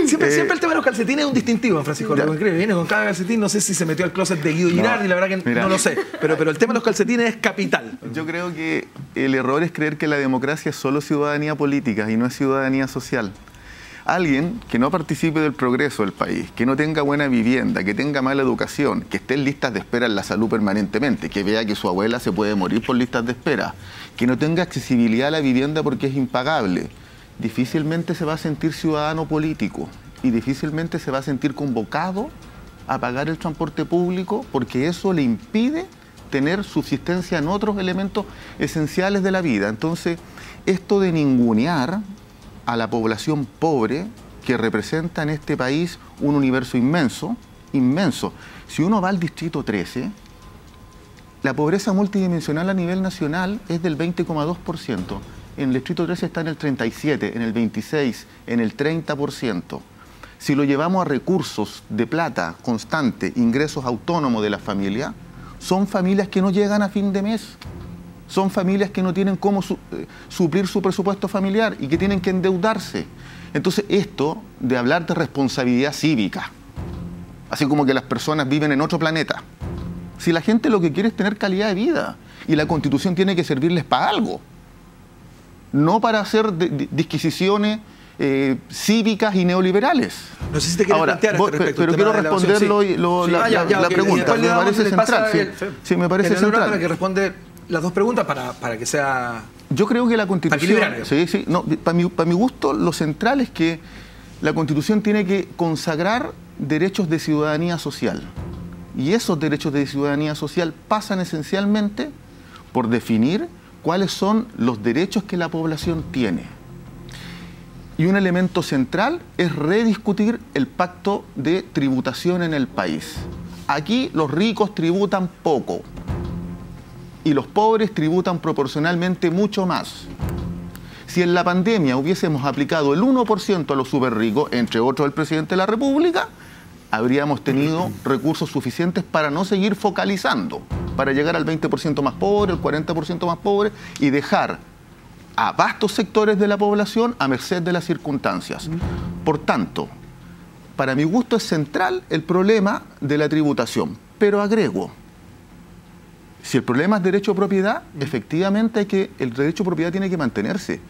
Siempre el tema de los calcetines es un distintivo, Francisco Rey. Viene con cada calcetín, no sé si se metió al closet de Guido Girardi, la verdad que no lo sé. Pero el tema de los calcetines es capital. Yo creo que el error es creer que la democracia es solo ciudadanía política y no es ciudadanía social. Alguien que no participe del progreso del país, que no tenga buena vivienda, que tenga mala educación, que esté en listas de espera en la salud permanentemente, que vea que su abuela se puede morir por listas de espera, que no tenga accesibilidad a la vivienda porque es impagable, difícilmente se va a sentir ciudadano político y difícilmente se va a sentir convocado a pagar el transporte público porque eso le impide tener subsistencia en otros elementos esenciales de la vida. Entonces, esto de ningunear a la población pobre que representa en este país un universo inmenso. Si uno va al distrito 13, la pobreza multidimensional a nivel nacional es del 20,2%. En el distrito 13 está en el 37%, en el 26%, en el 30%. Si lo llevamos a recursos de plata constante, ingresos autónomos de la familia, son familias que no llegan a fin de mes. Son familias que no tienen cómo suplir su presupuesto familiar y que tienen que endeudarse. Entonces, esto de hablar de responsabilidad cívica, así como que las personas viven en otro planeta. Si la gente lo que quiere es tener calidad de vida y la Constitución tiene que servirles para algo, no para hacer disquisiciones cívicas y neoliberales. No sé si te quieres plantear respecto pero quiero responderlo la pregunta. Me parece central. Sí, me parece central. Para que responde las dos preguntas para que sea... Yo creo que la Constitución... Para mi gusto, lo central es que la Constitución tiene que consagrar derechos de ciudadanía social. Y esos derechos de ciudadanía social pasan esencialmente por definir cuáles son los derechos que la población tiene. Y un elemento central es rediscutir el pacto de tributación en el país. Aquí los ricos tributan poco y los pobres tributan proporcionalmente mucho más. Si en la pandemia hubiésemos aplicado el 1% a los superricos, entre otros el presidente de la República, habríamos tenido recursos suficientes para no seguir focalizando, para llegar al 20% más pobre, el 40% más pobre y dejar a vastos sectores de la población a merced de las circunstancias. Por tanto, para mi gusto es central el problema de la tributación, pero agrego, si el problema es derecho a propiedad, efectivamente el derecho a propiedad tiene que mantenerse,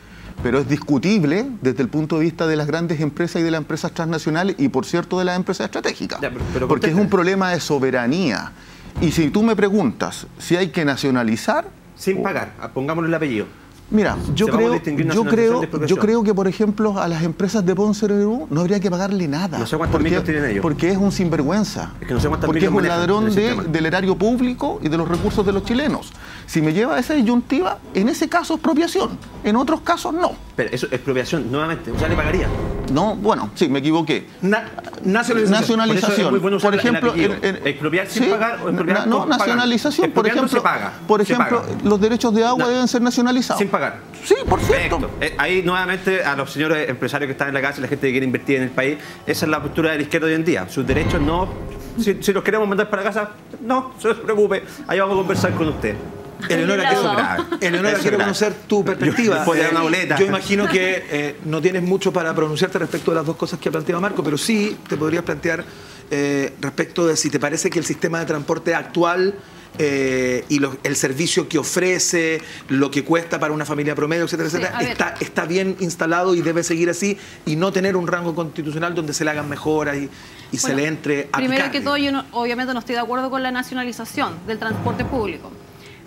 pero es discutible desde el punto de vista de las grandes empresas y de las empresas transnacionales y, por cierto, de las empresas estratégicas, porque es un problema de soberanía. Y si tú me preguntas si hay que nacionalizar... Sin pagar, pongámosle el apellido. Mira, yo creo que, por ejemplo, a las empresas de Ponce Lerú no habría que pagarle nada. No sé cuántos micros tienen ellos. Porque es un sinvergüenza. Es que no sé cuántos porque es un ladrón del erario público y de los recursos de los chilenos. Si me lleva a esa disyuntiva, en ese caso es expropiación. En otros casos no. Pero eso es expropiación, nuevamente. O sea, le pagaría. No, bueno, sí, me equivoqué. Nacionalización. Por ejemplo, expropiar sin pagar o expropiar no, nacionalización. Por ejemplo, los derechos de agua deben ser nacionalizados. Sin pagar. Sí, por cierto. Ahí nuevamente a los señores empresarios que están en la casa y la gente que quiere invertir en el país, esa es la postura de la izquierda hoy en día. Sus derechos no, si los queremos mandar para casa, no se preocupe, ahí vamos a conversar con usted. Eleonora, quiero conocer tu perspectiva. Yo imagino que no tienes mucho para pronunciarte respecto de las dos cosas que ha planteado Marco, pero sí te podrías plantear respecto de si te parece que el sistema de transporte actual y el servicio que ofrece, lo que cuesta para una familia promedio, etcétera, etcétera, está bien instalado y debe seguir así y no tener un rango constitucional donde se le hagan mejoras y se le entre a primero que todo, yo obviamente no estoy de acuerdo con la nacionalización del transporte público.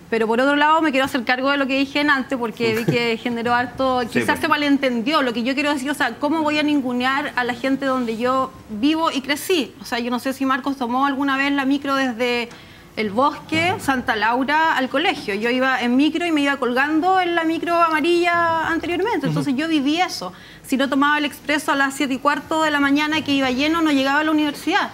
Pero por otro lado me quiero hacer cargo de lo que dije antes porque vi que generó harto, quizás se malentendió lo que yo quiero decir, o sea, ¿cómo voy a ningunear a la gente donde yo vivo y crecí? O sea, yo no sé si Marcos tomó alguna vez la micro desde el Bosque, Santa Laura al colegio. Yo iba en micro y me iba colgando en la micro amarilla anteriormente, entonces yo viví eso. Si no tomaba el expreso a las 7:15 de la mañana que iba lleno, no llegaba a la universidad.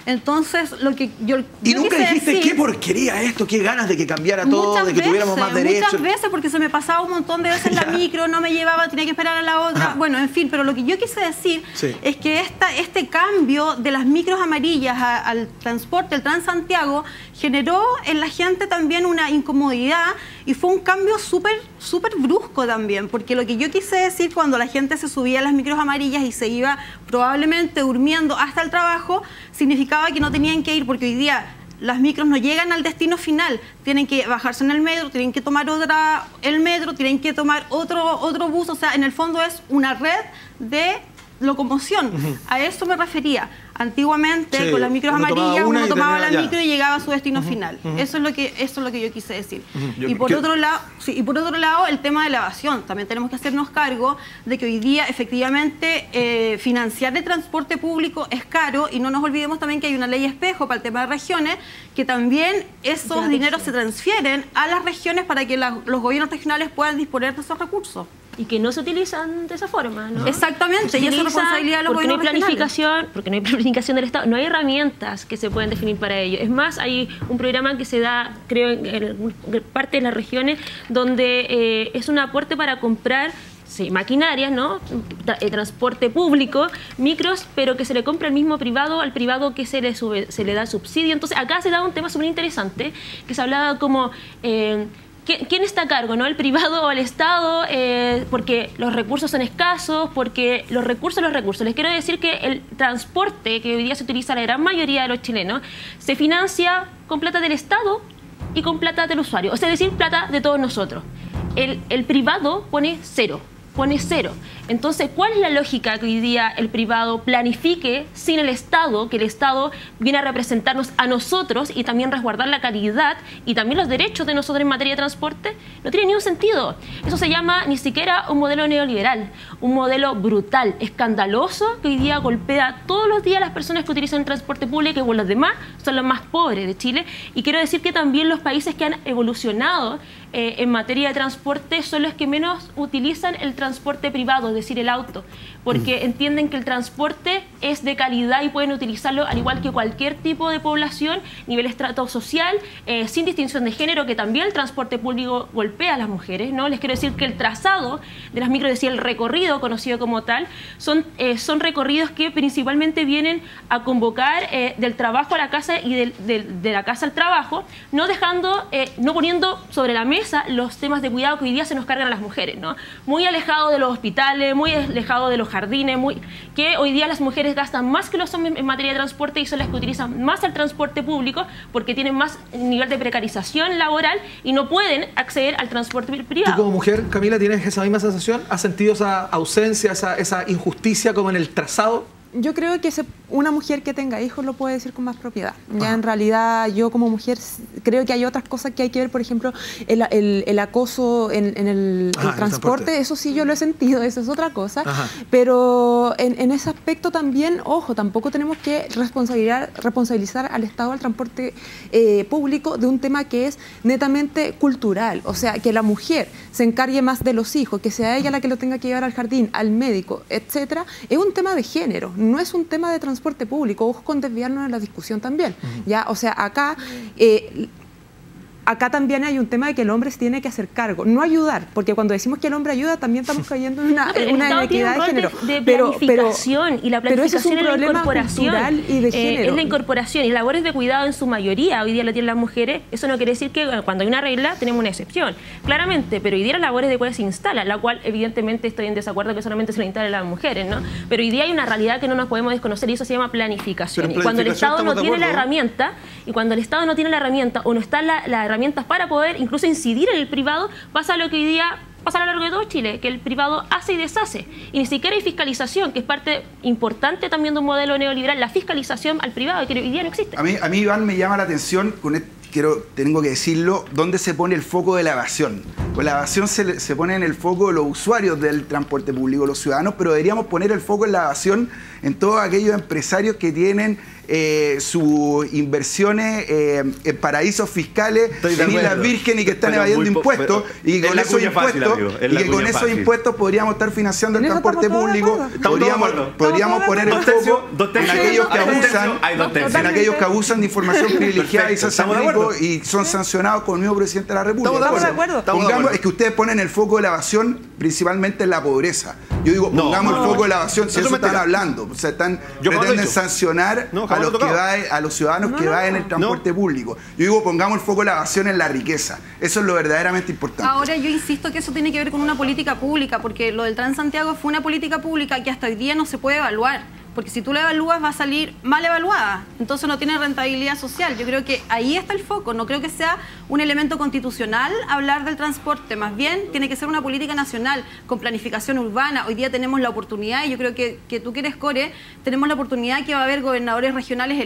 Entonces, lo que yo ¿Y nunca dijiste decir, qué porquería esto, qué ganas de que cambiara todo, de que tuviéramos más derechos? Muchas veces, porque se me pasaba un montón de veces la micro, no me llevaba, tenía que esperar a la otra. Bueno, en fin, pero lo que yo quise decir es que este cambio de las micros amarillas al transporte, el Transantiago, generó en la gente también una incomodidad y fue un cambio súper brusco también, porque lo que yo quise decir cuando la gente se subía a las micros amarillas y se iba probablemente durmiendo hasta el trabajo, significaba que no tenían que ir, porque hoy día las micros no llegan al destino final, tienen que bajarse en el metro, tienen que tomar el metro, tienen que tomar otro bus, o sea, en el fondo es una red de locomoción. A eso me refería. Antiguamente, con las micros amarillas, uno tomaba la micro y llegaba a su destino final. Eso es lo que yo quise decir. Y por otro lado, el tema de la evasión. También tenemos que hacernos cargo de que hoy día, efectivamente, financiar el transporte público es caro, y no nos olvidemos también que hay una ley espejo para el tema de regiones, que también esos dineros se transfieren a las regiones para que los gobiernos regionales puedan disponer de esos recursos. Y que no se utilizan de esa forma, ¿no? Exactamente, y eso es responsabilidad de los gobiernos regionales. Porque no hay planificación del Estado, no hay herramientas que se puedan definir para ello. Es más, hay un programa que se da, creo, en parte de las regiones, donde es un aporte para comprar maquinarias, ¿no? Transporte público, micros, pero que se le compra al mismo privado, al privado que se le da subsidio. Entonces, acá se da un tema súper interesante, que se hablaba como... ¿Quién está a cargo, no? ¿El privado o el Estado? Porque los recursos son escasos, porque los recursos. Les quiero decir que el transporte que hoy día se utiliza la gran mayoría de los chilenos se financia con plata del Estado y con plata del usuario, o sea, es decir, plata de todos nosotros. El privado pone cero. pone 0. Entonces, ¿cuál es la lógica que hoy día el privado planifique sin el Estado, que el Estado viene a representarnos a nosotros y también resguardar la calidad y también los derechos de nosotros en materia de transporte? No tiene ningún sentido. Eso se llama ni siquiera un modelo neoliberal, un modelo brutal, escandaloso, que hoy día golpea todos los días a las personas que utilizan el transporte público, y por los demás son los más pobres de Chile. Y quiero decir que también los países que han evolucionado en materia de transporte son los que menos utilizan el transporte privado, es decir, el auto, porque entienden que el transporte es de calidad y pueden utilizarlo al igual que cualquier tipo de población, nivel estrato social, sin distinción de género, que también el transporte público golpea a las mujeres, ¿no? Les quiero decir que el trazado de las micros, es decir, el recorrido conocido como tal, son recorridos que principalmente vienen a convocar del trabajo a la casa y de la casa al trabajo, no poniendo sobre la mesa los temas de cuidado que hoy día se nos cargan a las mujeres, ¿no? Muy alejado de los hospitales, muy alejado de los jardines, que hoy día las mujeres gastan más que los hombres en materia de transporte y son las que utilizan más el transporte público porque tienen más nivel de precarización laboral y no pueden acceder al transporte privado. ¿Tú como mujer, Camila, tienes esa misma sensación? ¿Has sentido esa ausencia, esa injusticia como en el trazado? Yo creo que una mujer que tenga hijos lo puede decir con más propiedad. Ya en realidad yo como mujer creo que hay otras cosas que hay que ver, por ejemplo, el acoso en el transporte, eso sí yo lo he sentido, eso es otra cosa. Pero en ese aspecto también, ojo, tampoco tenemos que responsabilizar al Estado, al transporte público, de un tema que es netamente cultural. O sea, que la mujer se encargue más de los hijos, que sea ella la que lo tenga que llevar al jardín, al médico, etcétera, es un tema de género. No es un tema de transporte público, ojo con desviarnos de la discusión también. ¿Ya? O sea, acá también hay un tema de que el hombre se tiene que hacer cargo, no ayudar, porque cuando decimos que el hombre ayuda también estamos cayendo en una inequidad de género. De planificación, y la planificación es la incorporación. Y de género. Es la incorporación y labores de cuidado en su mayoría hoy día la tienen las mujeres. Eso no quiere decir que cuando hay una regla tenemos una excepción, claramente, pero hoy día las labores de cuidado se instalan, la cual evidentemente estoy en desacuerdo que solamente se lo instalen las mujeres, ¿no? Pero hoy día hay una realidad que no nos podemos desconocer y eso se llama planificación. Y cuando el Estado no tiene la herramienta, o no está la herramientas para poder incluso incidir en el privado, pasa lo que hoy día pasa a lo largo de todo Chile, que el privado hace y deshace. Y ni siquiera hay fiscalización, que es parte importante también de un modelo neoliberal, la fiscalización al privado, que hoy día no existe. A mí Iván, me llama la atención, tengo que decirlo, dónde se pone el foco de la evasión. Pues la evasión se pone en el foco de los usuarios del transporte público, los ciudadanos, pero deberíamos poner el foco en la evasión en todos aquellos empresarios que tienen sus inversiones en paraísos fiscales, en Islas Vírgenes, y que están evadiendo impuestos, y con esos impuestos podríamos estar financiando el transporte público, podríamos poner el foco en aquellos que abusan de información privilegiada y son sancionados con el mismo presidente de la República. Estamos de acuerdo. Es que ustedes ponen el foco de la evasión principalmente en la pobreza. Yo digo, pongamos el foco de la evasión, si eso están hablando. O sea, pretenden sancionar a los ciudadanos que van en el transporte público. Yo digo, pongamos el foco de la evasión en la riqueza. Eso es lo verdaderamente importante. Ahora, yo insisto que eso tiene que ver con una política pública, porque lo del Transantiago fue una política pública que hasta hoy día no se puede evaluar. Porque si tú la evalúas va a salir mal evaluada, entonces no tiene rentabilidad social. Yo creo que ahí está el foco, no creo que sea un elemento constitucional hablar del transporte, más bien tiene que ser una política nacional con planificación urbana. Hoy día tenemos la oportunidad, y yo creo que tú que eres Core, tenemos la oportunidad que va a haber gobernadores regionales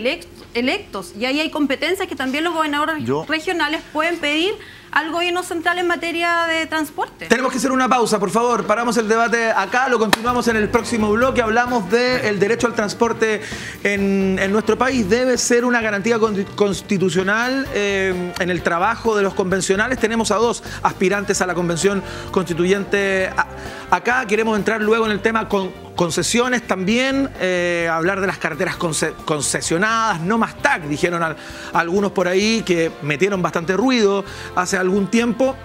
electos, y ahí hay competencias que también los gobernadores regionales pueden pedir al gobierno central en materia de transporte. Tenemos que hacer una pausa, por favor. Paramos el debate acá, lo continuamos en el próximo bloque. Hablamos del derecho al transporte en nuestro país. Debe ser una garantía constitucional en el trabajo de los convencionales. Tenemos a dos aspirantes a la convención constituyente acá. Queremos entrar luego en el tema concesiones también, hablar de las carreteras concesionadas, no más TAC, dijeron algunos por ahí que metieron bastante ruido hace algún tiempo.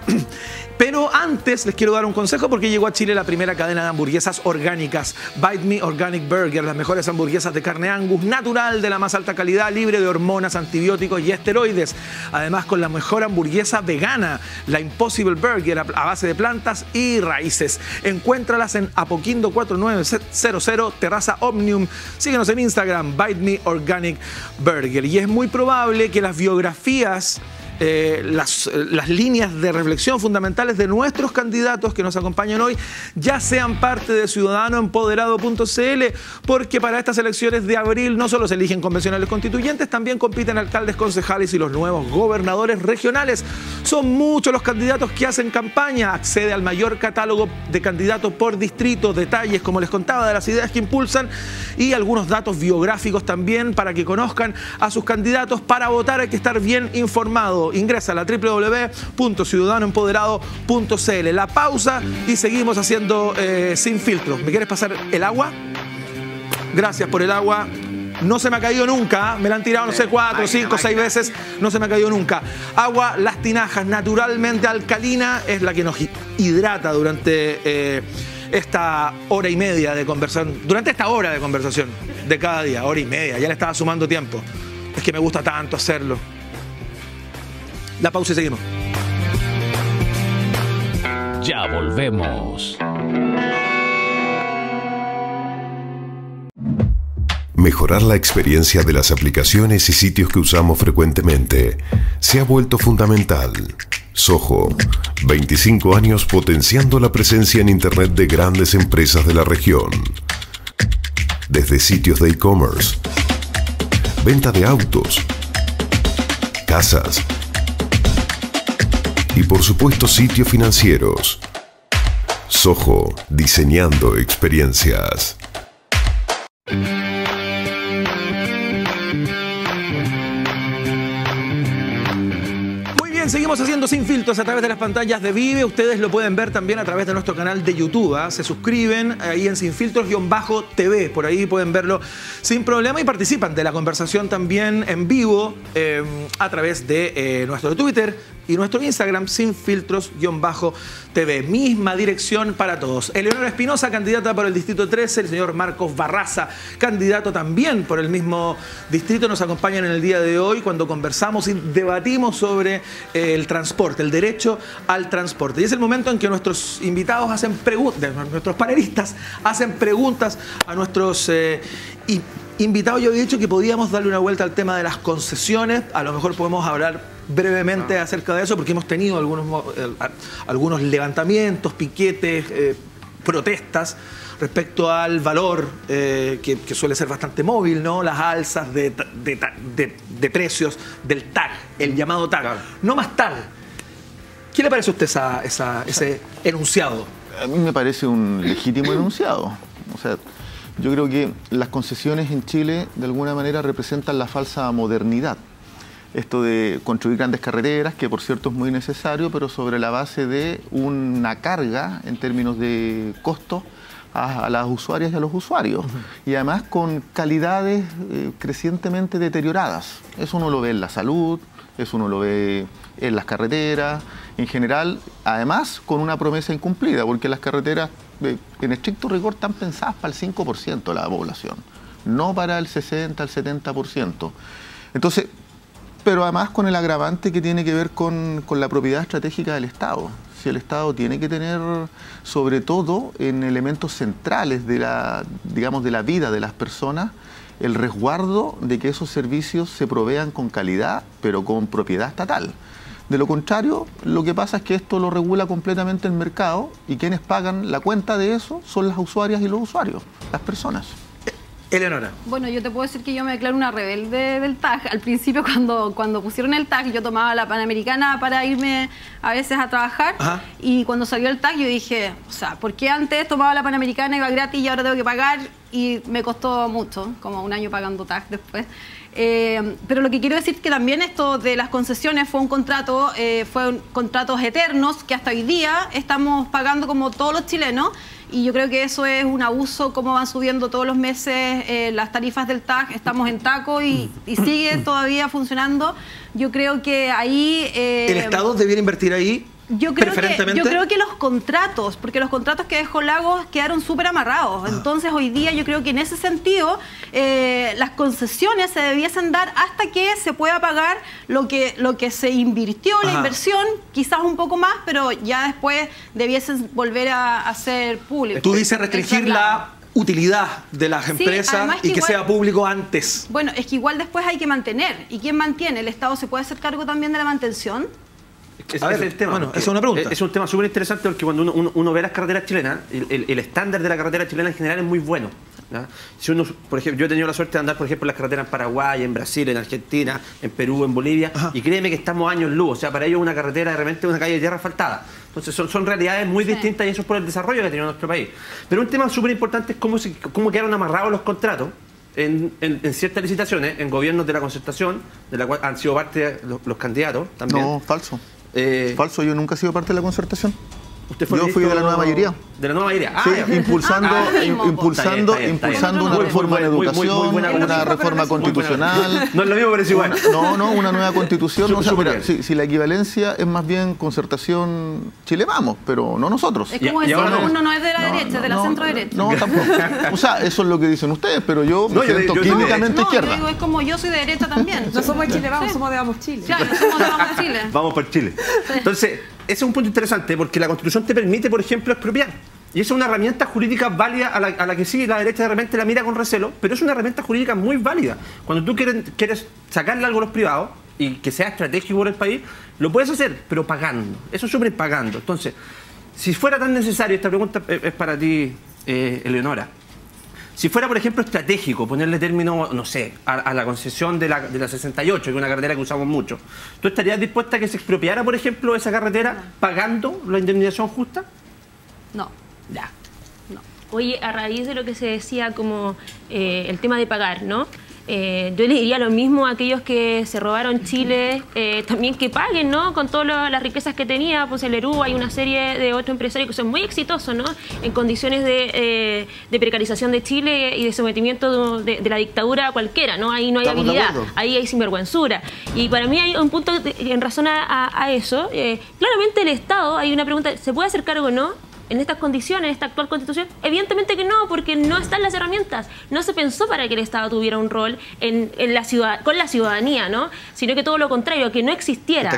Pero antes les quiero dar un consejo porque llegó a Chile la primera cadena de hamburguesas orgánicas, Bite Me Organic Burger, las mejores hamburguesas de carne Angus, natural, de la más alta calidad, libre de hormonas, antibióticos y esteroides. Además, con la mejor hamburguesa vegana, la Impossible Burger, a base de plantas y raíces. Encuéntralas en Apoquindo 4900, Terraza Omnium. Síguenos en Instagram, Bite Me Organic Burger. Y es muy probable que las biografías las líneas de reflexión fundamentales de nuestros candidatos que nos acompañan hoy, ya sean parte de ciudadanoempoderado.cl, porque para estas elecciones de abril no solo se eligen convencionales constituyentes, también compiten alcaldes, concejales y los nuevos gobernadores regionales. Son muchos los candidatos que hacen campaña. Accede al mayor catálogo de candidatos por distrito, detalles, como les contaba, de las ideas que impulsan y algunos datos biográficos también para que conozcan a sus candidatos. Para votar hay que estar bien informado. Ingresa a la www.ciudadanoempoderado.cl. La pausa y seguimos haciendo Sin Filtros. ¿Me quieres pasar el agua? Gracias por el agua. No se me ha caído nunca, me la han tirado, no sé, 4, 5, 6 veces, no se me ha caído nunca. Agua, Las Tinajas, naturalmente alcalina, es la que nos hidrata durante esta hora y media de conversación, durante esta hora de conversación de cada día, hora y media, ya le estaba sumando tiempo. Es que me gusta tanto hacerlo. La pausa y seguimos. Ya volvemos. Mejorar la experiencia de las aplicaciones y sitios que usamos frecuentemente se ha vuelto fundamental. Soho, 25 años potenciando la presencia en Internet de grandes empresas de la región. Desde sitios de e-commerce, venta de autos, casas y por supuesto sitios financieros. Soho, diseñando experiencias. Seguimos haciendo Sin Filtros a través de las pantallas de Vive. Ustedes lo pueden ver también a través de nuestro canal de YouTube. Se suscriben ahí en Sin Filtros-TV. Por ahí pueden verlo sin problema y participan de la conversación también en vivo a través de nuestro Twitter y nuestro Instagram, Sin Filtros-TV. Misma dirección para todos. Eleonora Espinosa, candidata por el Distrito 13. El señor Marcos Barraza, candidato también por el mismo distrito. Nos acompañan en el día de hoy cuando conversamos y debatimos sobre el transporte, el derecho al transporte. Y es el momento en que nuestros invitados hacen preguntas, nuestros panelistas hacen preguntas a nuestros invitados. Yo había dicho que podíamos darle una vuelta al tema de las concesiones. A lo mejor podemos hablar brevemente acerca de eso, porque hemos tenido algunos levantamientos, piquetes, protestas respecto al valor que suele ser bastante móvil, ¿no? Las alzas de precios del TAG, el llamado TAG. Claro. No más TAG. ¿Qué le parece a usted ese enunciado? A mí me parece un legítimo enunciado. O sea, yo creo que las concesiones en Chile de alguna manera representan la falsa modernidad. Esto de construir grandes carreteras, que por cierto es muy necesario, pero sobre la base de una carga en términos de costo a las usuarias y a los usuarios. Y además con calidades crecientemente deterioradas. Eso uno lo ve en la salud, eso uno lo ve en las carreteras, en general, además con una promesa incumplida, porque las carreteras en estricto rigor están pensadas para el 5% de la población, no para el 60, el 70%. Entonces, pero además con el agravante que tiene que ver con la propiedad estratégica del Estado. Si el Estado tiene que tener, sobre todo en elementos centrales de la vida de las personas, el resguardo de que esos servicios se provean con calidad, pero con propiedad estatal. De lo contrario, lo que pasa es que esto lo regula completamente el mercado y quienes pagan la cuenta de eso son las usuarias y los usuarios, las personas. Eleonora. Bueno, yo te puedo decir que yo me declaro una rebelde del TAG. Al principio, cuando pusieron el TAG, yo tomaba la Panamericana para irme a veces a trabajar. Ajá. Y cuando salió el TAG, yo dije, o sea, ¿por qué antes tomaba la Panamericana, iba gratis y ahora tengo que pagar? Y me costó mucho, como un año pagando TAG después. Pero lo que quiero decir es que también esto de las concesiones fueron contratos eternos que hasta hoy día estamos pagando como todos los chilenos. Y yo creo que eso es un abuso, cómo van subiendo todos los meses las tarifas del TAG. Estamos en taco y sigue todavía funcionando. Yo creo que ahí... ¿El Estado debiera invertir ahí? Yo creo que los contratos, porque los contratos que dejó Lagos quedaron súper amarrados. Entonces hoy día yo creo que en ese sentido las concesiones se debiesen dar hasta que se pueda pagar lo que se invirtió, la inversión, quizás un poco más, pero ya después debiesen volver a ser públicos. Tú dices restringir la utilidad de las Sí, empresas además que y que igual- sea público antes. Bueno, es que igual después hay que mantener. ¿Y quién mantiene? ¿El Estado se puede hacer cargo también de la mantención? Ese es el tema. bueno, esa es una pregunta. Es un tema súper interesante porque cuando uno ve las carreteras chilenas, el estándar de la carretera chilena en general es muy bueno. ¿Ya? Si uno, por ejemplo, yo he tenido la suerte de andar, por ejemplo, en las carreteras en Paraguay, en Brasil, en Argentina, en Perú, en Bolivia, y créeme que estamos años luz. O sea, para ellos una carretera de repente es una calle de tierra asfaltada. Entonces son realidades muy distintas y eso es por el desarrollo que ha tenido nuestro país. Pero un tema súper importante es cómo quedaron amarrados los contratos en ciertas licitaciones, en gobiernos de la concertación, de la cual han sido parte los candidatos también. No, falso. Falso, yo nunca he sido parte de la concertación. ¿Usted fue Yo fui de la nueva mayoría. De la nueva mayoría. Sí, impulsando una reforma en educación, una reforma constitucional. No es lo mismo, pero es igual. No, una nueva constitución. O sea, mira, si la equivalencia es más bien concertación Chile Vamos, pero no nosotros. Es como decir, uno no es de la derecha, es de la centro derecha. No, tampoco. O sea, eso es lo que dicen ustedes, pero yo me siento químicamente izquierda. Yo digo, es como yo soy de derecha también. No somos de Chile Vamos, somos de Vamos Chile. Claro, somos de Vamos Chile. Vamos por Chile. Entonces, ese es un punto interesante porque la Constitución te permite, por ejemplo, expropiar. Y esa es una herramienta jurídica válida a la que sí la derecha de repente la mira con recelo, pero es una herramienta jurídica muy válida. Cuando tú quieres sacarle algo a los privados y que sea estratégico por el país, lo puedes hacer, pero pagando. Eso es súper pagando. Entonces, si fuera tan necesario, esta pregunta es para ti, Eleonora. Si fuera, por ejemplo, estratégico, ponerle término, no sé, a la concesión de la 68, que es una carretera que usamos mucho, ¿tú estarías dispuesta a que se expropiara, por ejemplo, esa carretera pagando la indemnización justa? No. Ya. No. Oye, a raíz de lo que se decía como el tema de pagar, ¿no? Yo le diría lo mismo a aquellos que se robaron Chile, también que paguen, ¿no? Con todas las riquezas que tenía, pues el ERU, hay una serie de otros empresarios que son muy exitosos, ¿no? En condiciones de precarización de Chile y de sometimiento de la dictadura cualquiera, ¿no? Ahí no hay habilidad, ahí hay sinvergüenzura. Y para mí hay un punto en razón a eso. Claramente el Estado, hay una pregunta, ¿se puede hacer cargo o no? En estas condiciones, en esta actual Constitución, evidentemente que no, porque no están las herramientas. No se pensó para que el Estado tuviera un rol con la ciudadanía, ¿no? Sino que todo lo contrario, que no existiera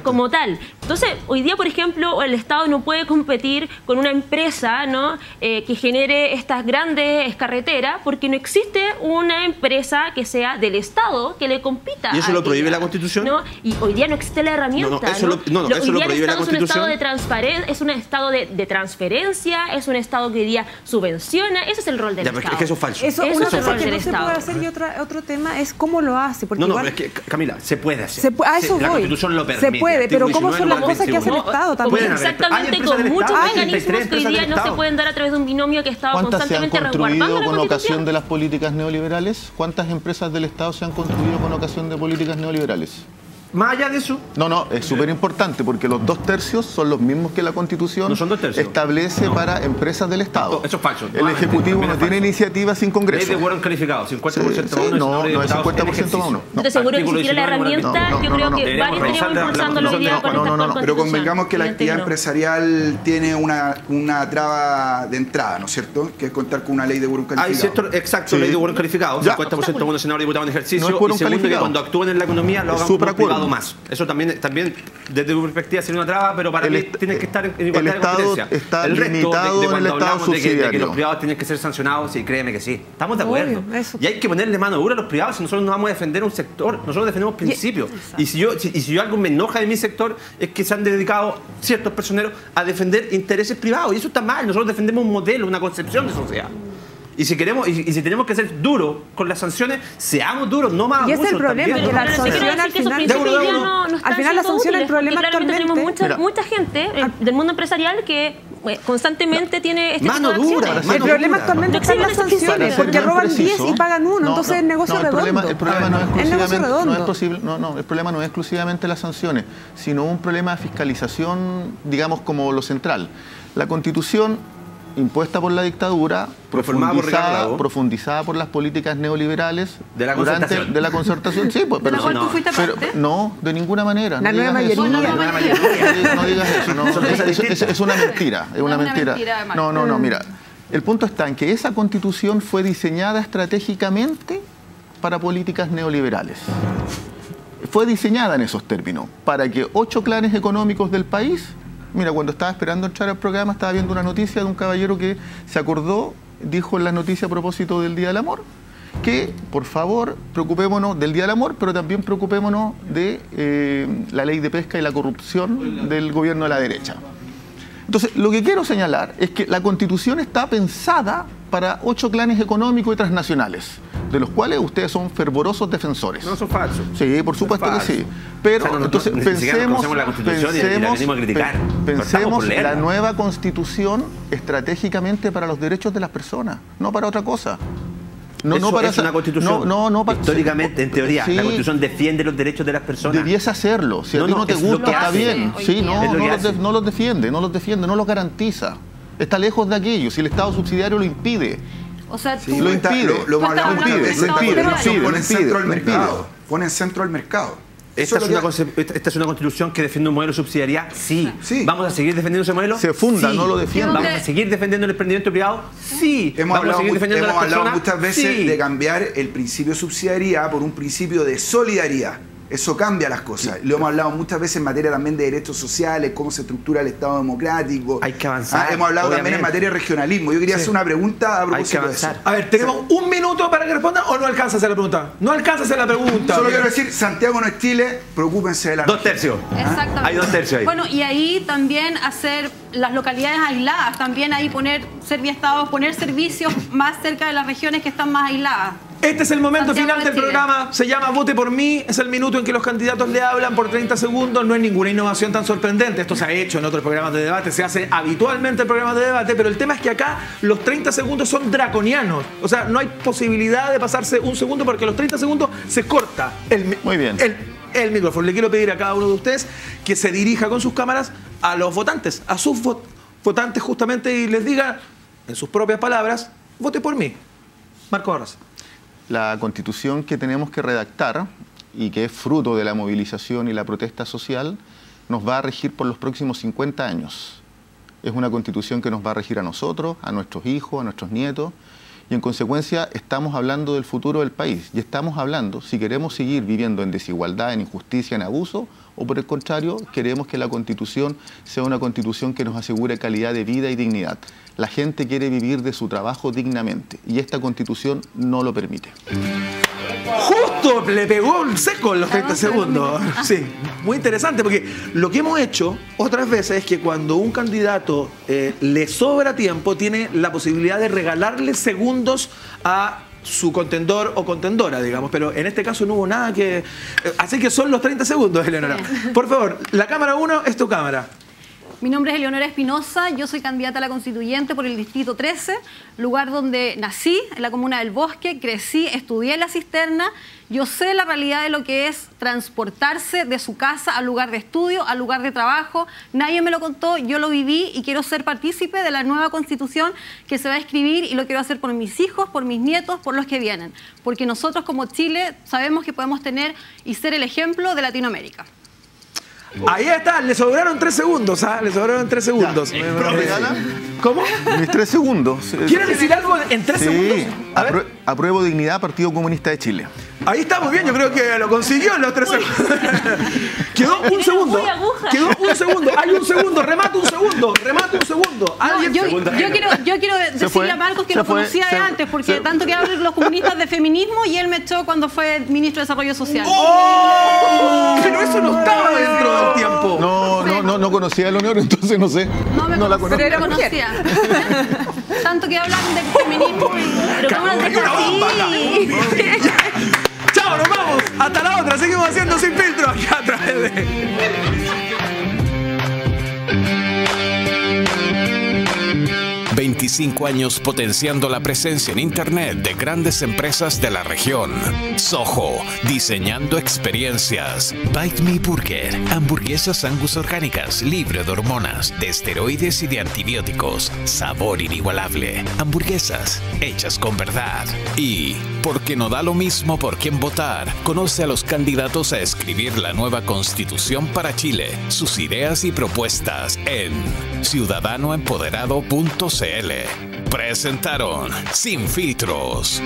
como tal. Entonces, hoy día, por ejemplo, el Estado no puede competir con una empresa, ¿no? Que genere estas grandes carreteras, porque no existe una empresa que sea del Estado que le compita. ¿Y eso lo prohíbe la Constitución? ¿No? Y hoy día no existe la herramienta. Eso lo prohíbe la Constitución. Es un Estado de transparencia, es un Estado de transferencia, es un Estado que hoy día subvenciona, ese es el rol del Estado. Es que eso es falso. Eso es una el cosa rol que del no se Estado. puede hacer y otro tema es cómo lo hace. Porque No, igual, pero es que, Camila, se puede hacer. a eso La voy. Constitución lo permite. Se puede, pero ¿cómo son las cosas que hace el Estado también? Exactamente, con muchos mecanismos que hoy día no se pueden dar a través de un binomio que ha estado constantemente resguardando la con ocasión Constitución. de las políticas neoliberales? ¿Cuántas empresas del Estado se han construido con ocasión de políticas neoliberales? Más allá de eso... No, es súper importante porque los 2/3 son los mismos que la Constitución establece para empresas del Estado. Eso es falso. El Ejecutivo no tiene iniciativa sin Congreso. Ley de quórum calificado, 50% Sí, no es 50% más uno. Te aseguro que si tuviera la herramienta, yo creo que varios estaríamos impulsándolo hoy día con esta actual Pero Constitución. convengamos que la actividad empresarial tiene una traba de entrada, ¿no es cierto? Que es contar con una ley de quórum calificado. Exacto, ley de quórum calificado, 50% de unos senadores y diputados en ejercicio, y segundo, que cuando actúen en la economía lo hagan como privado más. Eso también, desde tu perspectiva, sería una traba, pero para mí tienes que estar en igualdad de competencia. Está el resto limitado de en el cuando Estado hablamos de que los privados tienen que ser sancionados, sí, créeme que sí. Estamos de acuerdo. Y hay que ponerle mano dura a los privados si nosotros no vamos a defender un sector, nosotros defendemos principios. Y si yo algo me enoja de mi sector es que se han dedicado ciertos personeros a defender intereses privados. Y eso está mal. Nosotros defendemos un modelo, una concepción de sociedad. Y si queremos, y si tenemos que ser duros con las sanciones, seamos duros, no más abusos. Y ese es el problema, también. que la sanción al final la sanción es el problema actualmente. Tenemos mucha gente del mundo empresarial que constantemente tiene este tipo de acciones. El problema actualmente son las sanciones, porque roban 10 y pagan 1, entonces es negocio redondo. El problema no es exclusivamente las sanciones, sino un problema de fiscalización, digamos, como lo central. La Constitución impuesta por la dictadura, profundizada por las políticas neoliberales de la concertación. Sí, pues, pero no, de ninguna manera. La nueva mayoría. No digas eso, es una mentira. Es una mentira. No, mira. El punto está en que esa Constitución fue diseñada estratégicamente para políticas neoliberales. Fue diseñada en esos términos, para que 8 clanes económicos del país... Mira, cuando estaba esperando entrar al programa estaba viendo una noticia de un caballero que se acordó dijo en las noticias a propósito del Día del Amor, que por favor preocupémonos del Día del Amor, pero también preocupémonos de la ley de pesca y la corrupción del gobierno de la derecha. Entonces, lo que quiero señalar es que la Constitución está pensada para 8 clanes económicos y transnacionales, de los cuales ustedes son fervorosos defensores. No, son falsos. Sí, por supuesto que sí. Pero entonces pensemos la nueva Constitución estratégicamente para los derechos de las personas, no para otra cosa. No para es una Constitución. Históricamente, en teoría, sí, la Constitución defiende los derechos de las personas. Debiese hacerlo. Si a ti no te gusta, está bien. Sí, no los defiende, no los garantiza. Está lejos de aquello. Si el Estado subsidiario lo impide. O sea, sí, lo impide. Lo pone en centro al mercado. Pone en centro al mercado. Esta es una Constitución que defiende un modelo de subsidiariedad. Sí. ¿Vamos a seguir defendiendo ese modelo? Se funda, no lo defiende. ¿Vamos a seguir defendiendo el emprendimiento privado? Sí. Hemos hablado muchas veces de cambiar el principio de subsidiariedad por un principio de solidaridad. Eso cambia las cosas. Lo hemos hablado muchas veces en materia también de derechos sociales, cómo se estructura el Estado democrático. Hay que avanzar. Hemos hablado también en materia de regionalismo. Yo quería hacer una pregunta a propósito de eso. A ver, tenemos un minuto para que respondan o no alcanza a hacer la pregunta. No alcanza a hacer la pregunta. Solo quiero decir, Santiago no es Chile, preocúpense de la 2 tercios. Exactamente. Hay 2 tercios ahí. Bueno, y ahí también hacer las localidades aisladas, también ahí poner serviestados, poner servicios más cerca de las regiones que están más aisladas. Este es el momento final del programa, se llama Vote por mí, es el minuto en que los candidatos le hablan por 30 segundos, no es ninguna innovación tan sorprendente, esto se ha hecho en otros programas de debate, se hace habitualmente en programas de debate, pero el tema es que acá los 30 segundos son draconianos, o sea, no hay posibilidad de pasarse un segundo porque a los 30 segundos se corta el micrófono. Le quiero pedir a cada uno de ustedes que se dirija con sus cámaras a los votantes, a sus votantes justamente y les diga, en sus propias palabras, vote por mí. Marco Barras. La Constitución que tenemos que redactar y que es fruto de la movilización y la protesta social nos va a regir por los próximos 50 años. Es una Constitución que nos va a regir a nosotros, a nuestros hijos, a nuestros nietos y en consecuencia estamos hablando del futuro del país y estamos hablando si queremos seguir viviendo en desigualdad, en injusticia, en abuso o por el contrario queremos que la Constitución sea una Constitución que nos asegure calidad de vida y dignidad. La gente quiere vivir de su trabajo dignamente y esta Constitución no lo permite. Justo le pegó el seco en los 30 segundos. Sí, muy interesante porque lo que hemos hecho otras veces es que cuando un candidato le sobra tiempo, tiene la posibilidad de regalarle segundos a su contendor o contendora, digamos, pero en este caso no hubo nada que... Así que son los 30 segundos, Eleonora. Por favor, la cámara 1 es tu cámara. Mi nombre es Eleonora Espinosa, yo soy candidata a la constituyente por el Distrito 13, lugar donde nací, en la comuna del Bosque, crecí, estudié en La Cisterna. Yo sé la realidad de lo que es transportarse de su casa al lugar de estudio, al lugar de trabajo. Nadie me lo contó, yo lo viví y quiero ser partícipe de la nueva constitución que se va a escribir y lo quiero hacer por mis hijos, por mis nietos, por los que vienen. Porque nosotros como Chile sabemos que podemos tener y ser el ejemplo de Latinoamérica. Ahí está, le sobraron 3 segundos, ¿ah? Le sobraron 3 segundos. ¿Me lo regalan? ¿Cómo? Mis 3 segundos. ¿Quieres decir algo en 3 segundos? A ver. Apruebo dignidad, Partido Comunista de Chile. Ahí está, muy bien, yo creo que lo consiguió en los 3 segundos. Quedó un segundo. Quedó un segundo. Hay un segundo, remate un segundo. Yo quiero decirle a Marcos que lo conocía de antes, porque tanto que hablan los comunistas de feminismo y él me echó cuando fue ministro de Desarrollo Social. ¡Oh! Pero eso no estaba dentro del tiempo. No conocía a Leonor, entonces no sé. No la conocía. Pero conocía. Tanto que hablan de feminismo pero ¿cómo nos dejan así? Chao, nos vamos. Hasta la otra. Seguimos haciendo Sin Filtro aquí a través de... 25 años potenciando la presencia en Internet de grandes empresas de la región. Soho, diseñando experiencias. Bite Me Burger, hamburguesas Angus orgánicas, libre de hormonas, de esteroides y de antibióticos. Sabor inigualable. Hamburguesas hechas con verdad. Y, porque no da lo mismo por quién votar, conoce a los candidatos a escribir la nueva Constitución para Chile, sus ideas y propuestas en ciudadanoempoderado.cl. Presentaron Sin Filtros.